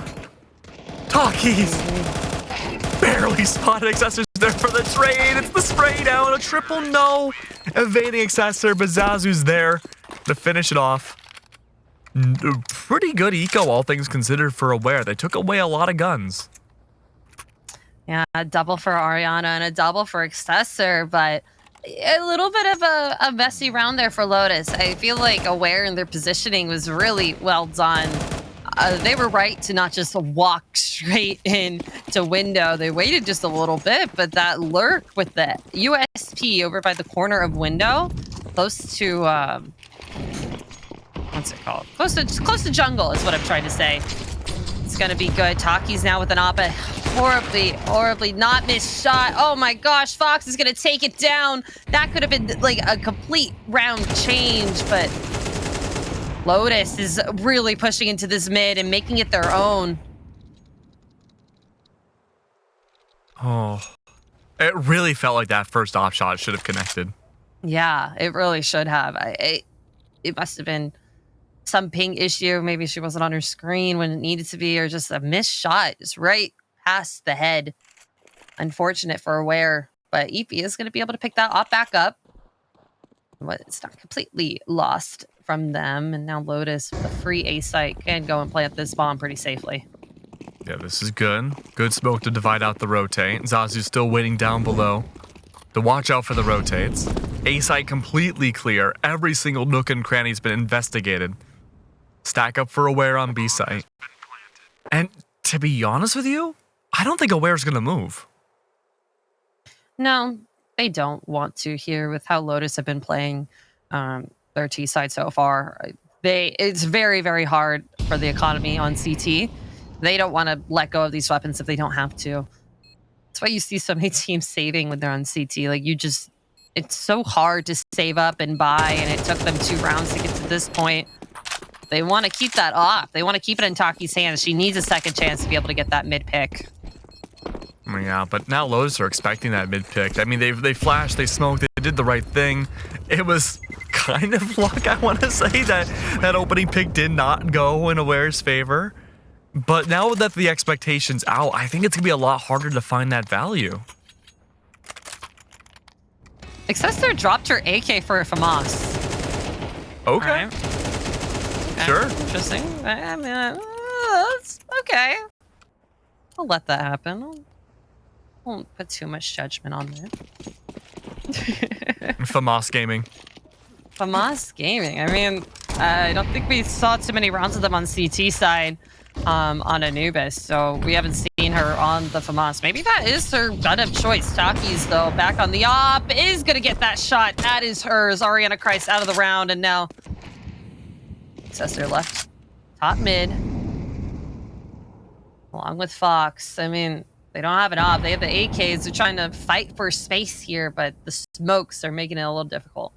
Takis! Barely spotted Accessors there for the trade. It's the spray down. A triple no. Evading Accessor, but Zazu's there to finish it off. Pretty good eco, all things considered, for Aware. They took away a lot of guns. Yeah, a double for Ariana and a double for Accessor, but a little bit of a messy round there for Lotus. I feel like Aware in their positioning was really well done. They were right to not just walk straight in to window. They waited just a little bit, but that lurk with the USP over by the corner of window, close to what's it called? Close to jungle is what I'm trying to say. It's gonna be good. Taki's now with an op, horribly not missed shot. Oh my gosh, Fox is gonna take it down. That could have been like a complete round change, but Lotus is really pushing into this mid and making it their own. Oh, it really felt like that first op shot should have connected. Yeah, it really should have. It must have been some ping issue. Maybe she wasn't on her screen when it needed to be, or just a missed shot, just right past the head. Unfortunate for Aware, but Eepy is going to be able to pick that op back up. But it's not completely lost from them, and now Lotus with a free A site can go and plant this bomb pretty safely. Yeah, this is good. Good smoke to divide out the rotate. Zazu's still waiting down below to watch out for the rotates. A site completely clear. Every single nook and cranny's been investigated. Stack up for Aware on B site. And to be honest with you, I don't think Aware's gonna move. No, they don't want to here with how Lotus have been playing their T side so far. It's very, very hard for the economy on CT. They don't want to let go of these weapons if they don't have to. That's why you see so many teams saving when they're on CT. Like it's so hard to save up and buy, and it took them 2 rounds to get to this point. They want to keep that off. They want to keep it in Taki's hands. She needs a second chance to be able to get that mid pick. Yeah, but now Lotus are expecting that mid pick. I mean, they flashed, they smoked, they did the right thing. It was kind of luck, I want to say, that opening pick did not go in Aware's favor. But now that the expectation's out, I think it's going to be a lot harder to find that value. Accessor dropped her AK for a FAMAS. Okay. Right. Sure. Interesting. I mean, that's okay. I'll let that happen. I won't put too much judgment on it. FAMAS Gaming. FAMAS Gaming. I mean, I don't think we saw too many rounds of them on CT side on Anubis, so we haven't seen her on the FAMAS. Maybe that is her gun of choice. Taki's, though, back on the op, is going to get that shot. That is hers. Ariana Christ out of the round, and now Accessor left top mid, along with Fox. I mean, they don't have an op. They have the AKs. They're trying to fight for space here, but the smokes are making it a little difficult.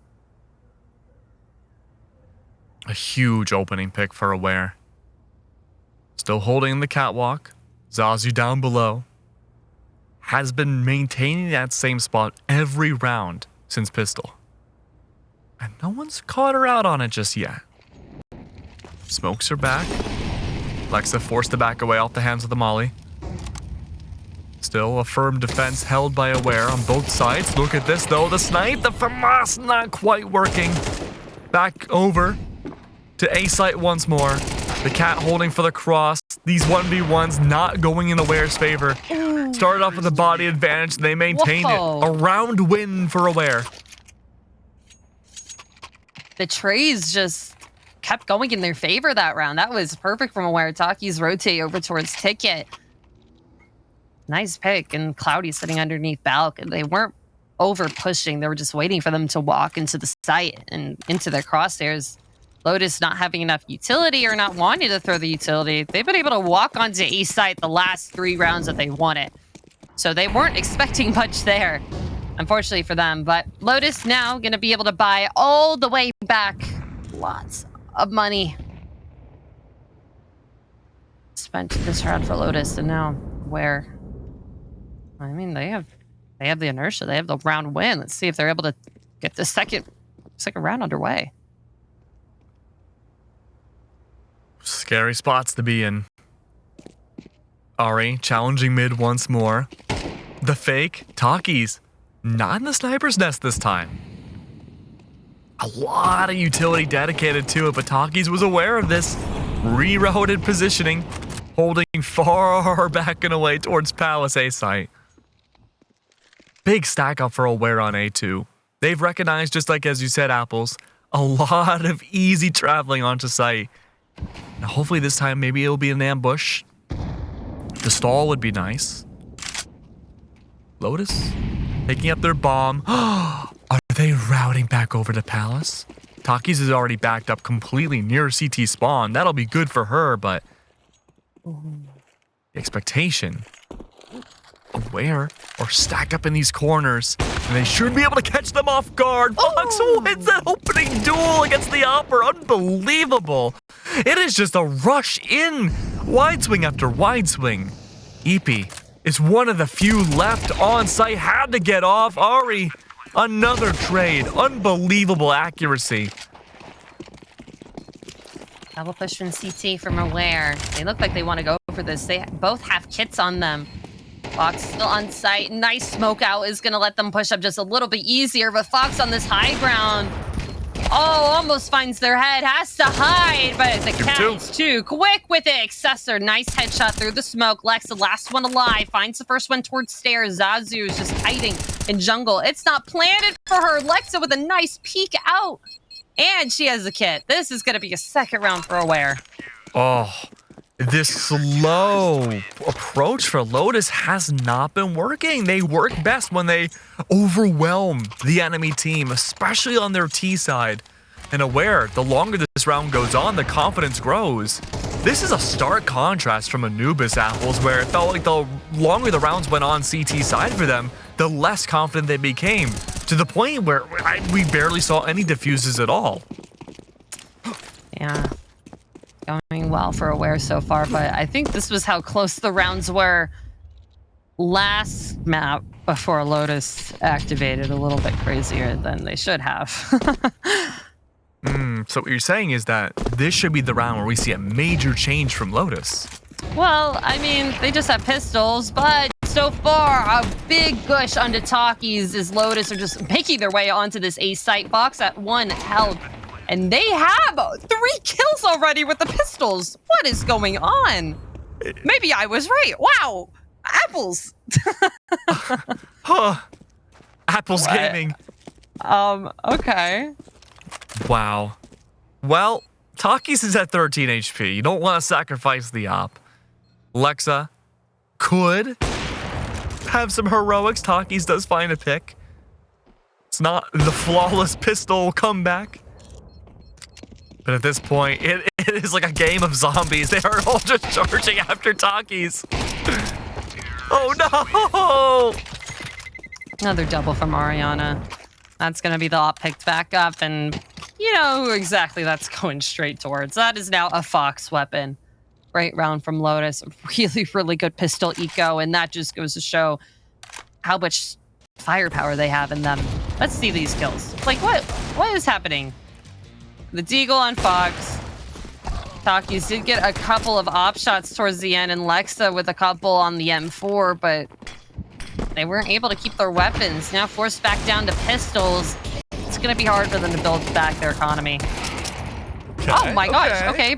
A huge opening pick for Aware. Still holding the catwalk. Zazu down below. Has been maintaining that same spot every round since Pistol. And no one's caught her out on it just yet. Smokes are back. Lexa forced to back away off the hands of the Molly. Still a firm defense held by Aware on both sides. Look at this though, the snipe, the FAMAS not quite working. Back over to A site once more. The cat holding for the cross. These 1v1s not going in Aware's favor. Started off with a body advantage, and they maintained it. A round win for Aware. The trays just kept going in their favor that round. That was perfect from Aware. Taki's rotate over towards Ticket. Nice pick, and Cloudy sitting underneath Balk. They weren't over pushing. They were just waiting for them to walk into the site and into their crosshairs. Lotus not having enough utility or not wanting to throw the utility. They've been able to walk onto A site the last 3 rounds that they wanted. So they weren't expecting much there, unfortunately for them. But Lotus now going to be able to buy all the way back lots of money spent this round for Lotus, and now where? I mean, they have the inertia. They have the round win. Let's see if they're able to get the second round underway. Scary spots to be in. Ari challenging mid once more. The fake. Takis. Not in the sniper's nest this time. A lot of utility dedicated to it, but Takis was aware of this. Rerouted positioning. Holding far back and away towards Palace A site. Big stack up for Aware on A2. They've recognized, just like as you said, Apples, a lot of easy traveling onto site. Now, hopefully this time maybe it'll be an ambush. The stall would be nice. Lotus picking up their bomb. Are they routing back over to Palace? Takis is already backed up completely near CT spawn. That'll be good for her, but the expectation. Aware or stacked up in these corners, and they should be able to catch them off guard. Fox wins that opening duel against the Opera. Unbelievable. It is just a rush in. Wide swing after wide swing. EP is one of the few left on site. Had to get off. Ari, another trade. Unbelievable accuracy. Double push from CT from Aware. They look like they want to go for this. They both have kits on them. Fox still on site. Nice smoke out is going to let them push up just a little bit easier, but Fox on this high ground. Oh, almost finds their head. Has to hide, but the cat is too quick with it. Accessor, nice headshot through the smoke. Lex, the last one alive, finds the first one towards stairs. Zazu is just hiding in jungle. It's not planted for her. Lexa with a nice peek out. And she has a kit. This is going to be a second round for Aware. Oh, this slow approach for Lotus has not been working. They work best when they overwhelm the enemy team, especially on their T side. And Aware, the longer this round goes on, the confidence grows. This is a stark contrast from Anubis Apples, where it felt like the longer the rounds went on CT side for them, the less confident they became, to the point where we barely saw any diffuses at all. Yeah. Going well for Aware so far, but I think this was how close the rounds were last map before Lotus activated. A little bit crazier than they should have. So what you're saying is that this should be the round where we see a major change from Lotus. Well, I mean, they just have pistols, but so far, a big gush onto Takis as Lotus are just making their way onto this A site. Box at 1 held. And they have 3 kills already with the pistols. What is going on? Maybe I was right. Wow. Apples. Apples what? Gaming. Okay. Wow. Well, Takis is at 13 HP. You don't want to sacrifice the op. Lexa could have some heroics. Takis does find a pick. It's not the flawless pistol comeback. But at this point, it is like a game of zombies. They are all just charging after Takis. Oh no! Another double from Ariana. That's going to be the op picked back up, and you know who exactly that's going straight towards. That is now a Fox weapon. Great round from Lotus. Really, really good pistol eco, and that just goes to show how much firepower they have in them. Let's see these kills. Like, what is happening? The Deagle on Fox. Takis did get a couple of op shots towards the end, and Lexa with a couple on the M4, but they weren't able to keep their weapons. Now forced back down to pistols. It's going to be hard for them to build back their economy. Okay, oh my gosh. Okay.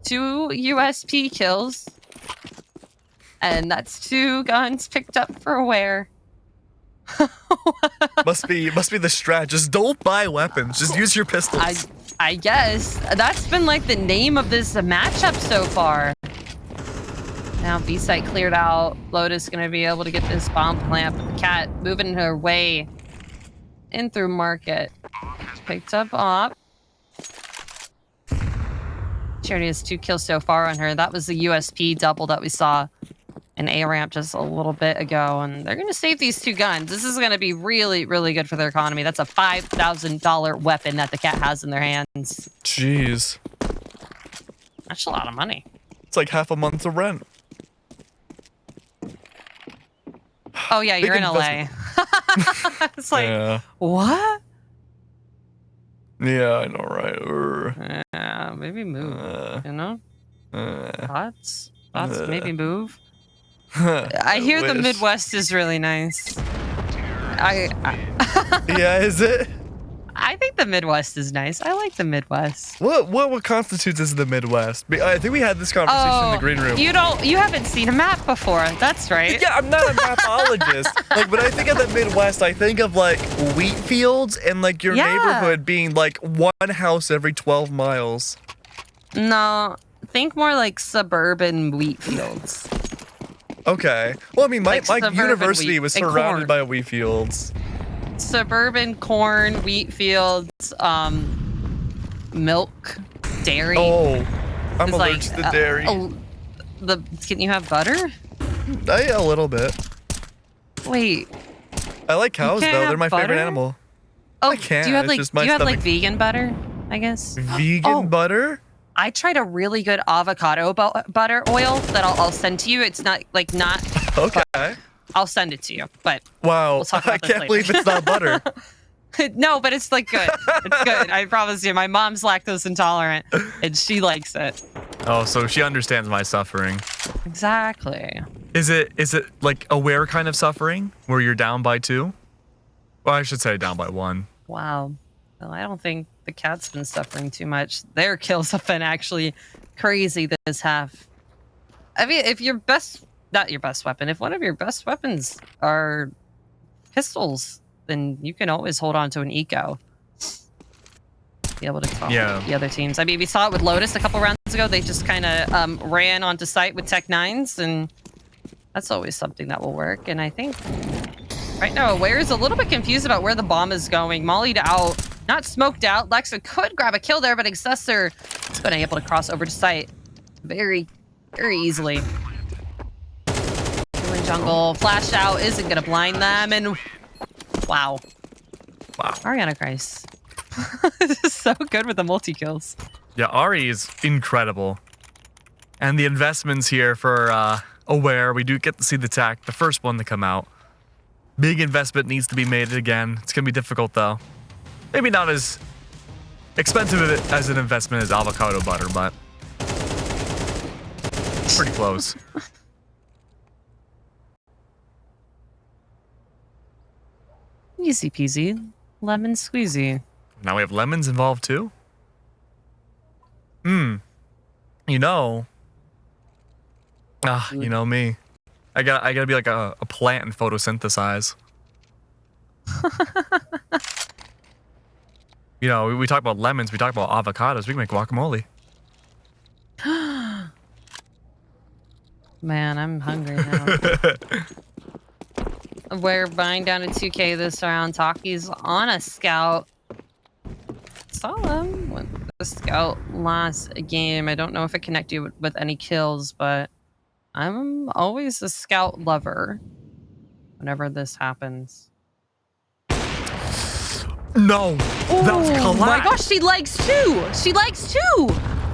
2 USP kills. And that's 2 guns picked up for Aware. must be the strat. Just don't buy weapons. Just use your pistols. I guess that's been like the name of this matchup so far. Now B site cleared out. Lotus gonna be able to get this bomb plant, but the cat moving her way in through market. Picked up op. She already has 2 kills so far on her. That was the USP double that we saw an A ramp just a little bit ago, and they're going to save these 2 guns. This is going to be really, really good for their economy. That's a $5,000 weapon that the cat has in their hands. Jeez. That's a lot of money. It's like half a month's of rent. Oh, yeah, you're in LA. It's like, what? Yeah, I know, right? Yeah, maybe move, you know? Thoughts, maybe move. I hear the Midwest is really nice. Yeah, is it? I think the Midwest is nice. I like the Midwest. What constitutes as the Midwest? I think we had this conversation in the green room. You haven't seen a map before. That's right. Yeah, I'm not a mapologist. Like, when I think of the Midwest, I think of like wheat fields and like your neighborhood being like one house every 12 miles. No, think more like suburban wheat fields. Okay. Well, I mean, my university wheat was and surrounded corn. by wheat fields. Suburban corn, wheat fields, milk, dairy. Oh, I'm It's allergic to dairy. Can you have butter? A little bit. Wait. I like cows can't though. have They're my favorite butter? animal. Oh, I can't. do you have It's like just my like stomach. vegan butter? I guess. Vegan butter? I tried a really good avocado butter oil that I'll send to you. It's not Okay. I'll send it to you. But Wow. we'll talk about I this can't later. believe it's not butter. No, but it's like good. It's good. I promise you. My mom's lactose intolerant, and she likes it. Oh, so she understands my suffering. Exactly. Is it like aware kind of suffering where you're down by 2? Well, I should say down by 1. Wow. Well, I don't think the cat's been suffering too much. Their kills have been actually crazy this half. I mean, if not your best weapon, if one of your best weapons are pistols, then you can always hold on to an eco. Be able to talk with the other teams. I mean, we saw it with Lotus a couple rounds ago. They just kind of ran onto site with Tech 9s, and that's always something that will work. And I think right now, Aware is a little bit confused about where the bomb is going. Mollied out, not smoked out. Lexa could grab a kill there, but Accessor has been able to cross over to site very, very easily. In jungle, flashed out, isn't going to blind them, and wow. Ariana Christ. This is so good with the multi-kills. Yeah, Ari is incredible. And the investments here for Aware, we do get to see the TAC, the first one to come out. Big investment needs to be made again. It's going to be difficult, though. Maybe not as expensive as an investment as avocado butter, but pretty close. Easy peasy. Lemon squeezy. Now we have lemons involved, too? You know. You know me. I gotta be like a plant and photosynthesize. You know, we talk about lemons, we talk about avocados, we can make guacamole. Man, I'm hungry now. We're buying down to 2K this round. Taki's on a scout. Saw them when the scout last game. I don't know if it connected with any kills, but I'm always a scout lover whenever this happens. No, that was Oh collapse. my gosh, she likes 2. She likes 2.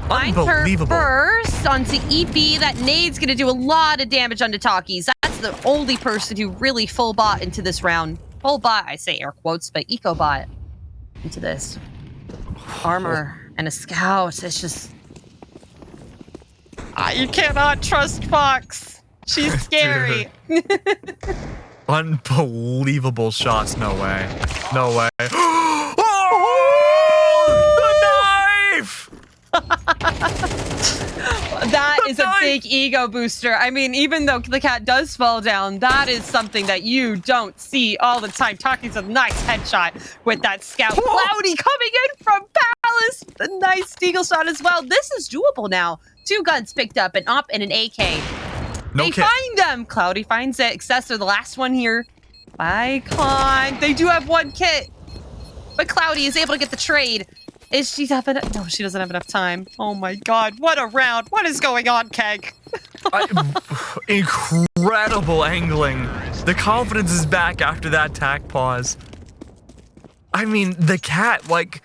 Finds her Unbelievable. first onto EP. That nade's gonna do a lot of damage onto Takis. That's the only person who really full bot into this round. Full bot, I say air quotes, but eco bot into this. Armor and a scout. It's just you cannot trust Fox. She's scary. Unbelievable shots. No way. No way. Oh! The knife! That is a big ego booster. I mean, even though the cat does fall down, that is something that you don't see all the time. Taki's a nice headshot with that scout. Cloudy coming in from Palace. A nice deagle shot as well. This is doable now. 2 guns picked up, an op and an AK. No They kit. find them. Cloudy finds it. Accessor, the last one here. Icon. They do have 1 kit. But Cloudy is able to get the trade. Is she have enough? No, she doesn't have enough time. Oh my god, what a round. What is going on, Keg? Incredible incredible angling. The confidence is back after that tack pause. I mean, thecatt, like,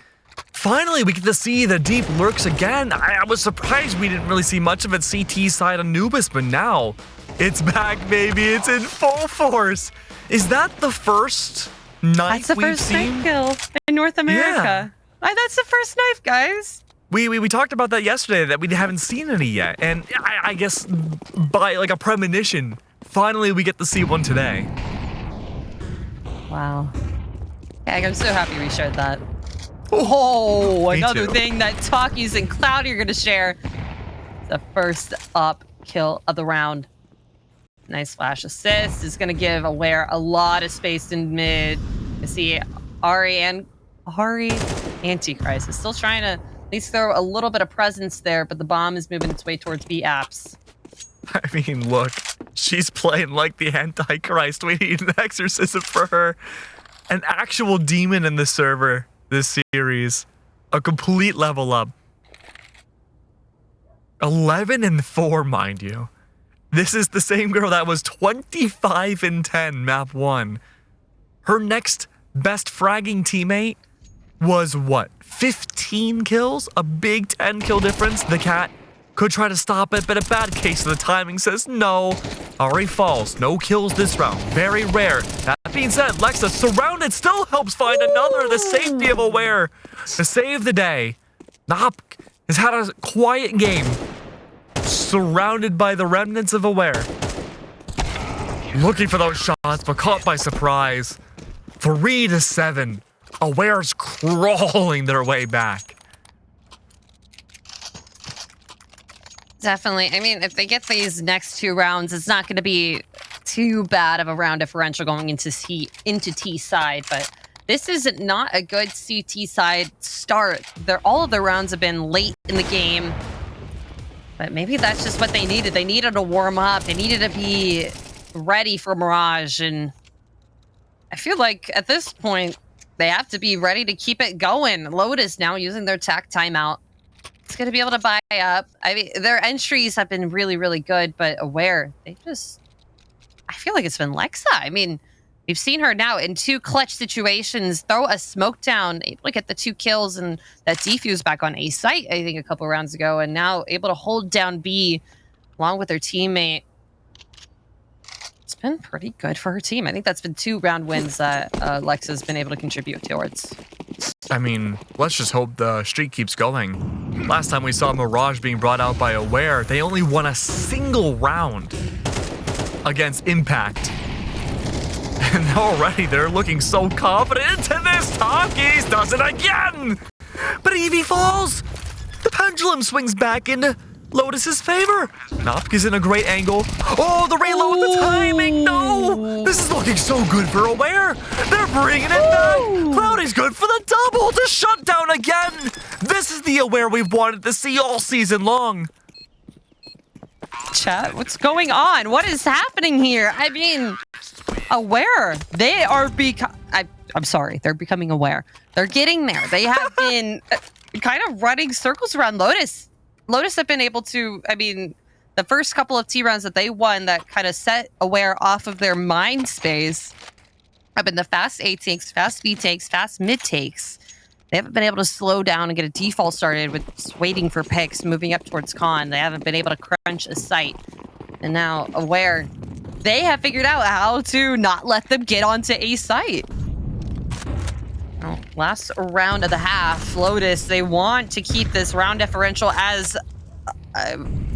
finally we get to see the deep lurks again. I was surprised we didn't really see much of it CT side Anubis, but now it's back, baby. It's in full force. Is that the first knife That's the we've first seen? knife kill in North America. That's the first knife, guys. We talked about that yesterday, that we haven't seen any yet. And I guess by like a premonition, finally we get to see one today. Wow. Yeah, I'm so happy we shared that. Oh, another thing that Talkies and Cloudy are going to share. The first up kill of the round. Nice flash assist. Is going to give Aware a lot of space in mid. You see Ari Antichrist is still trying to at least throw a little bit of presence there, but the bomb is moving its way towards B apps. I mean, look, she's playing like the Antichrist. We need an exorcism for her. An actual demon in the server this series. A complete level up. 11-4, mind you. This is the same girl that was 25-10 map 1. Her next best fragging teammate was what? 15 kills? A big 10 kill difference. thecatt could try to stop it, but a bad case of the timing says no. Ari falls. No kills this round. Very rare. That being said, Lexa surrounded still helps find another. The safety of Aware to save the day. Nop has had a quiet game. Surrounded by the remnants of Aware. Looking for those shots, but caught by surprise. 3-7. Aware's crawling their way back. Definitely. I mean, if they get these next two rounds, it's not going to be too bad of a round differential going into T side, but this is not a good CT side start. All of their rounds have been late in the game, but maybe that's just what they needed. They needed to warm up. They needed to be ready for Mirage, and I feel like at this point, they have to be ready to keep it going. Lotus now using their tack timeout. It's going to be able to buy up. I mean, their entries have been really, really good, but Aware, I feel like it's been Lexa. I mean, we've seen her now in 2 clutch situations, throw a smoke down, able to get the 2 kills and that defuse back on A site, I think, a couple rounds ago, and now able to hold down B along with her teammate. It's been pretty good for her team. I think that's been 2 round wins that Lexa's been able to contribute towards. I mean, let's just hope the streak keeps going. Last time we saw Mirage being brought out by Aware, they only won a single round against Impact. And already they're looking so confident, and this Talkies does it again! But Evie falls! The pendulum swings back into Lotus's favor. Nopk is in a great angle. Oh, the reload, the timing, no! This is looking so good for Aware. They're bringing it back. Cloudy's good for the double to shut down again. This is the Aware we've wanted to see all season long. Chat, what's going on? What is happening here? I mean, Aware, they are I'm sorry, they're becoming Aware. They're getting there. They have been kind of running circles around Lotus. Lotus have been able to, I mean, the first couple of T rounds that they won that kind of set Aware off of their mind space have been the fast A takes, fast B takes, fast mid takes. They haven't been able to slow down and get a default started with just waiting for picks, moving up towards con. They haven't been able to crunch a site. And now Aware, they have figured out how to not let them get onto a site. Oh, last round of the half, Lotus, they want to keep this round differential as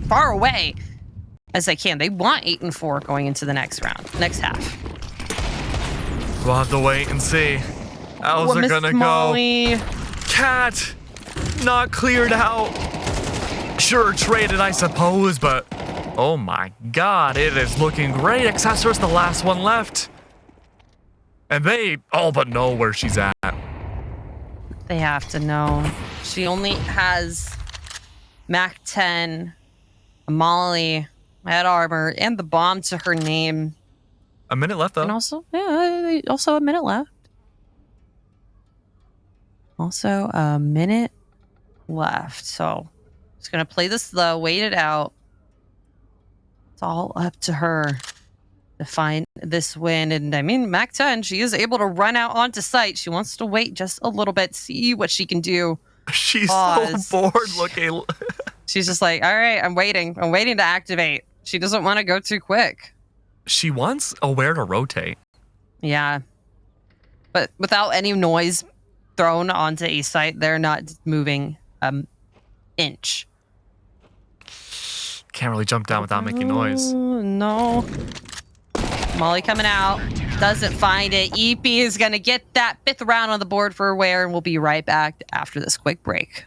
far away as they can. They want 8-4 going into the next round, next half. We'll have to wait and see. How's it gonna go? Cat, not cleared out. Sure, traded, I suppose, but oh my god, it is looking great. Accessor's the last one left. And they all but know where she's at. They have to know. She only has Mac 10, a Molly, head armor, and the bomb to her name. A minute left, though. And also, yeah, also a minute left. Also a minute left. So, just going to play this slow, wait it out. It's all up to her. to find this win. And I mean, Mac 10, she is able to run out onto site. She wants to wait just a little bit, see what she can do. She's so bored looking. She's just like, all right, I'm waiting. I'm waiting to activate. She doesn't want to go too quick. She wants Aware to rotate. Yeah. But without any noise thrown onto a site, they're not moving inch. Can't really jump down without making noise. No. Molly coming out. Doesn't find it. EP is going to get that 5th round on the board for Aware, and we'll be right back after this quick break.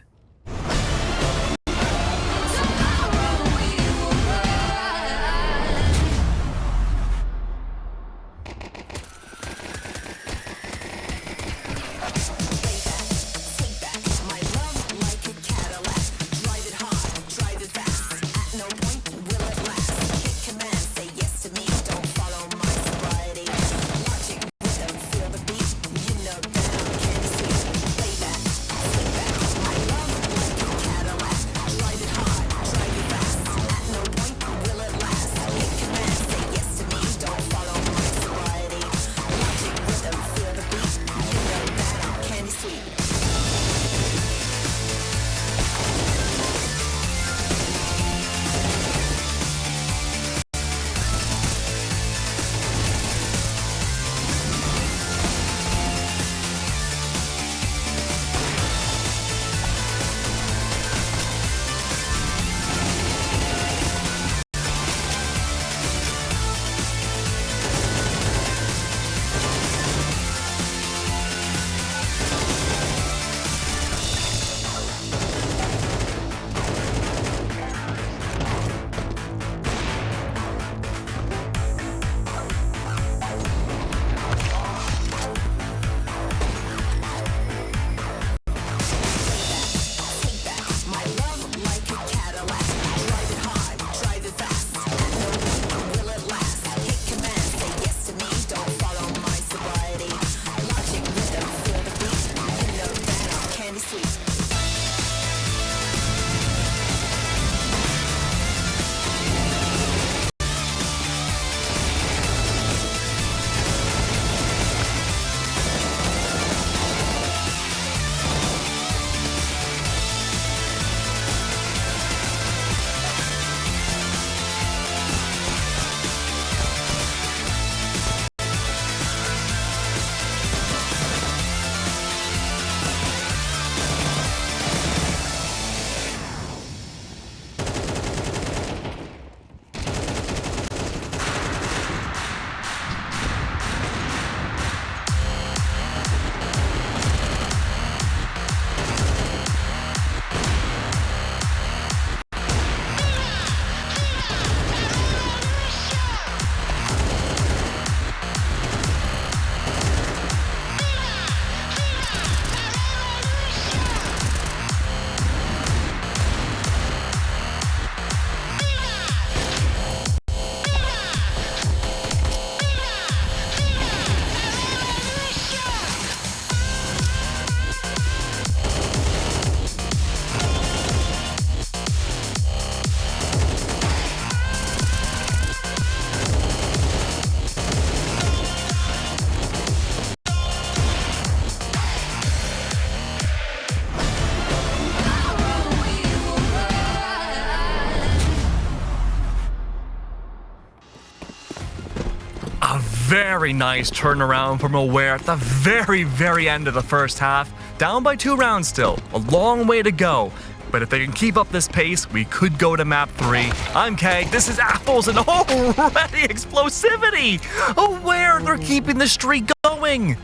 Very nice turnaround from Aware at the very, very end of the first half. Down by 2 rounds still. A long way to go. But if they can keep up this pace, we could go to map 3. I'm Keg, this is Apples, and already explosivity! Aware, they're keeping the streak going!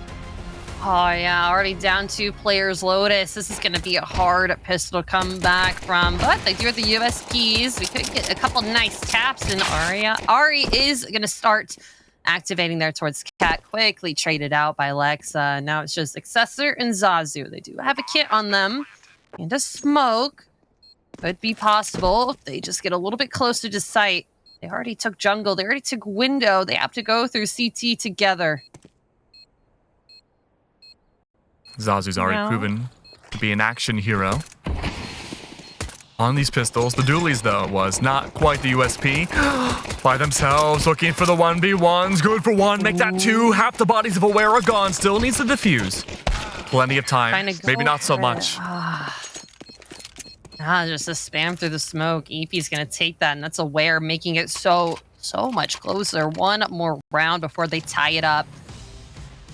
Oh yeah, already down 2 players. Lotus. This is going to be a hard pistol comeback from, but they do have the USPs. We could get a couple nice taps in Aria. Ari is going to start activating there towards thecatt, quickly traded out by Lexa. Now it's just Accessor and Zazu. They do have a kit on them and a smoke. Could be possible if they just get a little bit closer to site. They already took jungle. They already took window. They have to go through CT together. Zazu's already proven to be an action hero. on these pistols. The dualies, though, was not quite the USP. By themselves, looking for the 1v1s. Good for one. Make that two. Half the bodies of Aware are gone. Still needs to defuse. Plenty of time. Maybe not so much. Just a spam through the smoke. EP's going to take that, and that's Aware, making it so much closer. One more round before they tie it up.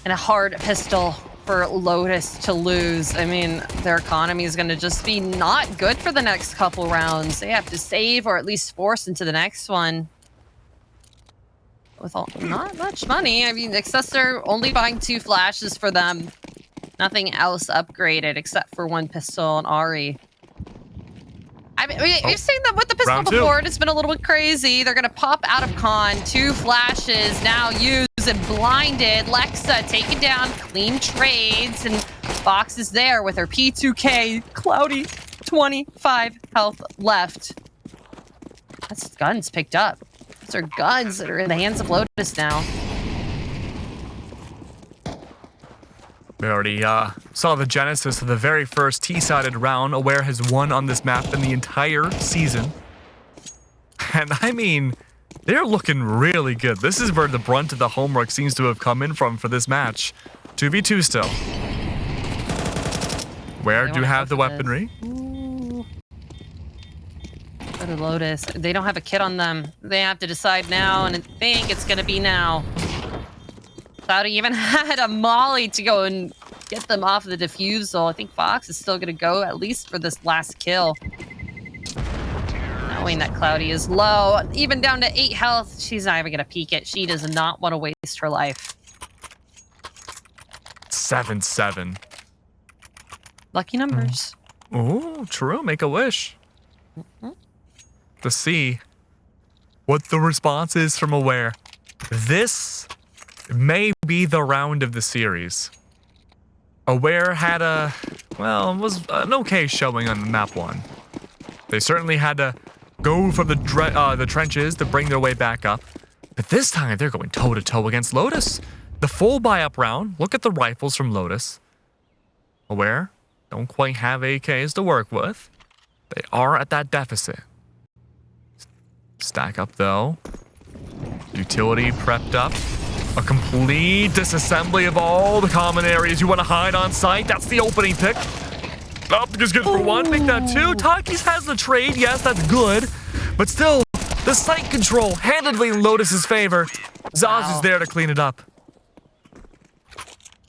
And a hard pistol for Lotus to lose. I mean, their economy is going to just be not good for the next couple rounds. They have to save or at least force into the next one. With not much money. I mean, Excessor only buying 2 flashes for them. Nothing else upgraded except for 1 pistol and Ari. I mean, we've seen them with the pistol before. It's been a little bit crazy. They're going to pop out of con. 2 flashes now used and blinded. Lexa taken down. Clean trades. And Fox is there with her P2K. Cloudy, 25 health left. That's guns picked up. Those are guns that are in the hands of Lotus now. We already saw the genesis of the very first T-sided round Aware has won on this map in the entire season. And I mean, they're looking really good. This is where the brunt of the homework seems to have come in from for this match. 2v2 still. Where do you have the weaponry? Go to Lotus. They don't have a kit on them. They have to decide now, and I think it's going to be now. Cloudy even had a molly to go and get them off the defusal. I think Fox is still going to go at least for this last kill. Knowing that Cloudy is low, even down to 8 health, she's not even going to peek it. She does not want to waste her life. 7-7. Lucky numbers. Oh, true. Make a wish. To see what the response is from Aware. This may be the round of the series. Aware had was an okay showing on map 1. They certainly had to go for the trenches to bring their way back up. But this time, they're going toe-to-toe against Lotus. The full buy-up round. Look at the rifles from Lotus. Aware don't quite have AKs to work with. They are at that deficit. Stack up, though. Utility prepped up. A complete disassembly of all the common areas you want to hide on site. That's the opening pick. Up is good for 1. Make that 2. Takis has the trade. Yes, that's good. But still, the site control handedly in Lotus's favor. Zaz is there to clean it up.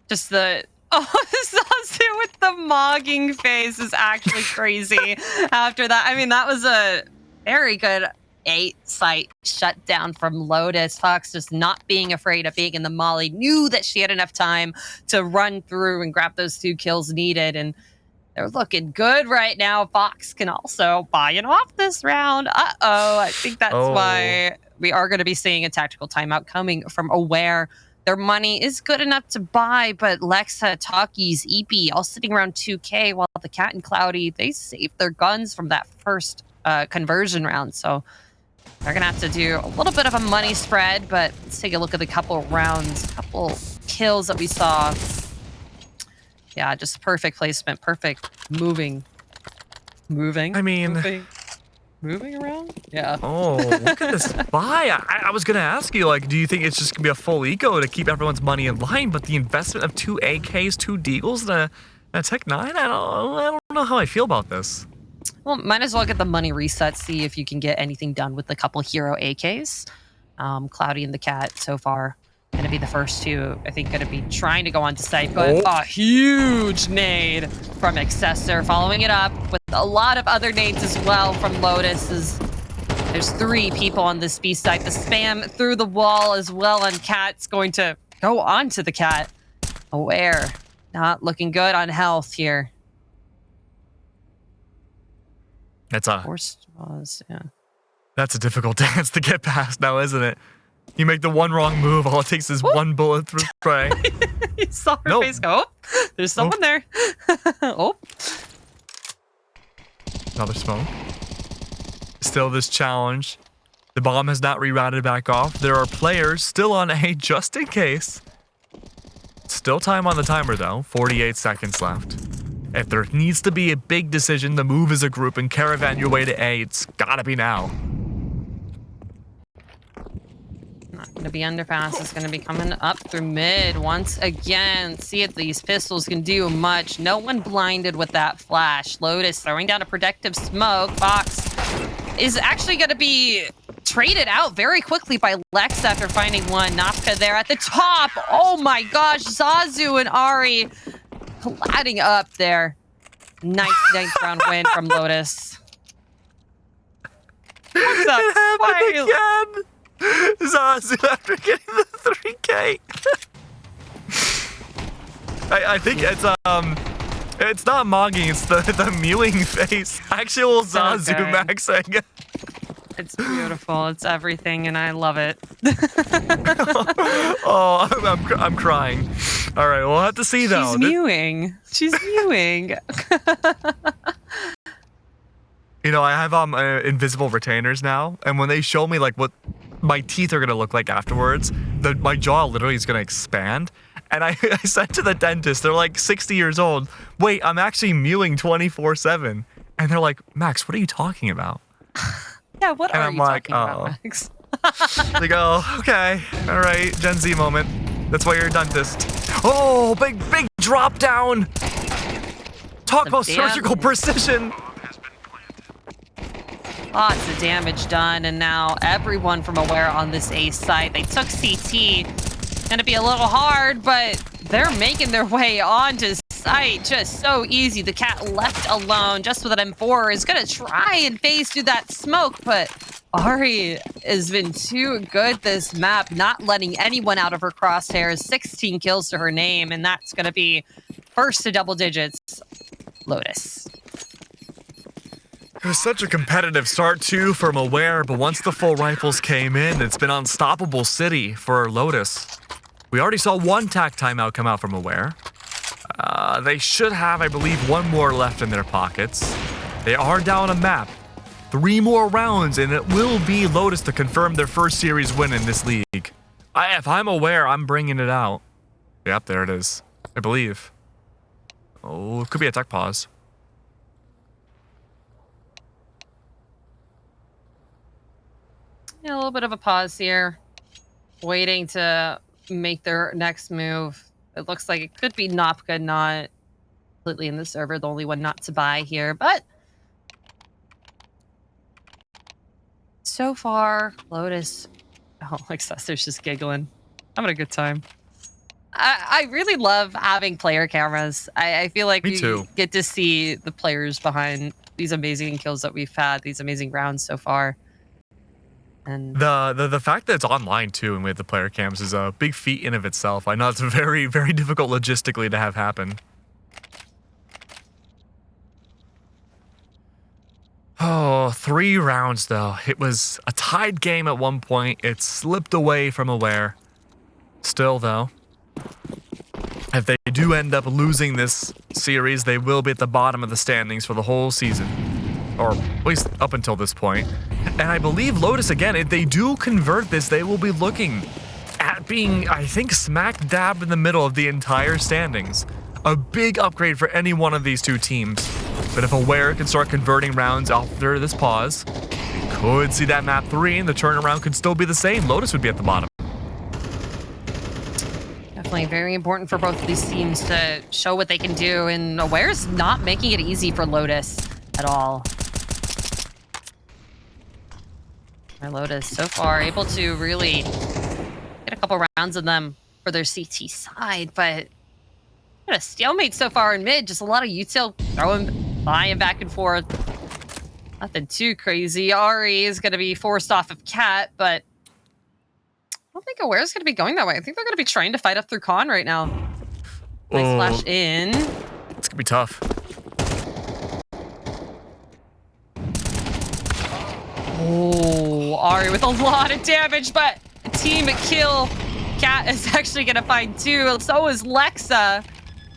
Just the... Oh, Zazu with the mogging face is actually crazy after that. I mean, that was a very good 8-site shutdown from Lotus. Fox just not being afraid of being in the molly, knew that she had enough time to run through and grab those 2 kills needed, and they're looking good right now. Fox can also buy it off this round. I think that's why we are going to be seeing a tactical timeout coming from Aware. Their money is good enough to buy, but Lexa, Takis, EP all sitting around 2K, while thecatt and Cloudy, they saved their guns from that first conversion round. So they're going to have to do a little bit of a money spread, but let's take a look at the couple kills that we saw. Yeah, just perfect placement, perfect moving. I mean... Moving around? Yeah. Oh, look at this buy. I was going to ask you, do you think it's just going to be a full eco to keep everyone's money in line, but the investment of 2 AKs, 2 Deagles, and a Tech 9? I don't know how I feel about this. Well, might as well get the money reset, see if you can get anything done with the couple hero AKs. Cloudy and thecatt so far going to be the first 2, I think, going to be trying to go on to site, but a huge nade from Excessor, following it up with a lot of other nades as well from Lotus. There's 3 people on this B site. The spam through the wall as well, and Cat's going to go on to thecatt. Aware, not looking good on health here. That's a forced pause, yeah. That's a difficult dance to get past now, isn't it? You make the one wrong move, all it takes is 1 bullet through spray. You saw her face go, there's someone there. Another smoke. Still this challenge. The bomb has not rerouted back off. There are players still on A just in case. Still time on the timer though. 48 seconds left. If there needs to be a big decision to move as a group and caravan your way to A, it's gotta be now. Not going to be underpass. It's going to be coming up through mid once again. See if these pistols can do much. No one blinded with that flash. Lotus throwing down a protective smoke. Fox is actually going to be traded out very quickly by Lex after finding one. Nafka there at the top. Oh my gosh. Zazu and Ari colliding up there. Ninth round win from Lotus. What's up? It happened again. Zazu after getting the 3K. I think it's not mogging, it's the mewing face. Actual Zazu maxing. It's beautiful. It's everything, and I love it. Oh, I'm crying. All right, we'll have to see though. She's mewing. She's mewing. You know, I have invisible retainers now, and when they show me like what my teeth are gonna look like afterwards, my jaw literally is gonna expand. And I said to the dentist, they're like 60 years old, wait, I'm actually mewing 24/7. And they're like, Max, what are you talking about? Yeah, what and are I'm you like, talking about, Max? They go, okay, all right, Gen Z moment. That's why you're a dentist. Oh, big drop down. Talk about surgical precision. Lots of damage done, and now everyone from Aware on this A site. They took CT. Gonna be a little hard, but they're making their way onto site just so easy. The cat left alone just with an M4 is gonna try and phase through that smoke, but Ari has been too good this map, not letting anyone out of her crosshairs. 16 kills to her name, and that's gonna be first to double digits. Lotus. It was such a competitive start too from Aware, but once the full rifles came in, it's been unstoppable city for Lotus. We already saw one tac timeout come out from Aware. They should have, I believe, one more left in their pockets. They are down a map. 3 more rounds, and it will be Lotus to confirm their first series win in this league. If I'm Aware, I'm bringing it out. Yep, there it is. I believe. Oh, it could be a tech pause. Yeah, a little bit of a pause here. Waiting to make their next move. It looks like it could be Nopka, not completely in the server, the only one not to buy here, but so far, Lotus. Oh, Excessor's just giggling. I'm having a good time. I really love having player cameras. I feel like we get to see the players behind these amazing kills that we've had, these amazing rounds so far. And the fact that it's online too and with the player cams is a big feat in of itself. I know it's very, very difficult logistically to have happen. Oh, 3 rounds though. It was a tied game at one point. It slipped away from Aware. Still though, if they do end up losing this series, they will be at the bottom of the standings for the whole season. Or at least up until this point. And I believe Lotus, again, if they do convert this, they will be looking at being, I think, smack dab in the middle of the entire standings. A big upgrade for any one of these two teams. But if Aware can start converting rounds after this pause, we could see that map 3 and the turnaround could still be the same. Lotus would be at the bottom. Definitely very important for both of these teams to show what they can do, and Aware's not making it easy for Lotus at all. Lotus so far able to really get a couple rounds of them for their CT side, but what a stalemate so far in mid. Just a lot of util throwing by and back and forth. Nothing too crazy. Ari is going to be forced off of Cat, but I don't think Aware's going to be going that way. I think they're going to be trying to fight up through Con right now. Nice flash in. It's going to be tough. Oh, Ari with a lot of damage, but a team kill. Cat is actually going to find 2. So is Lexa.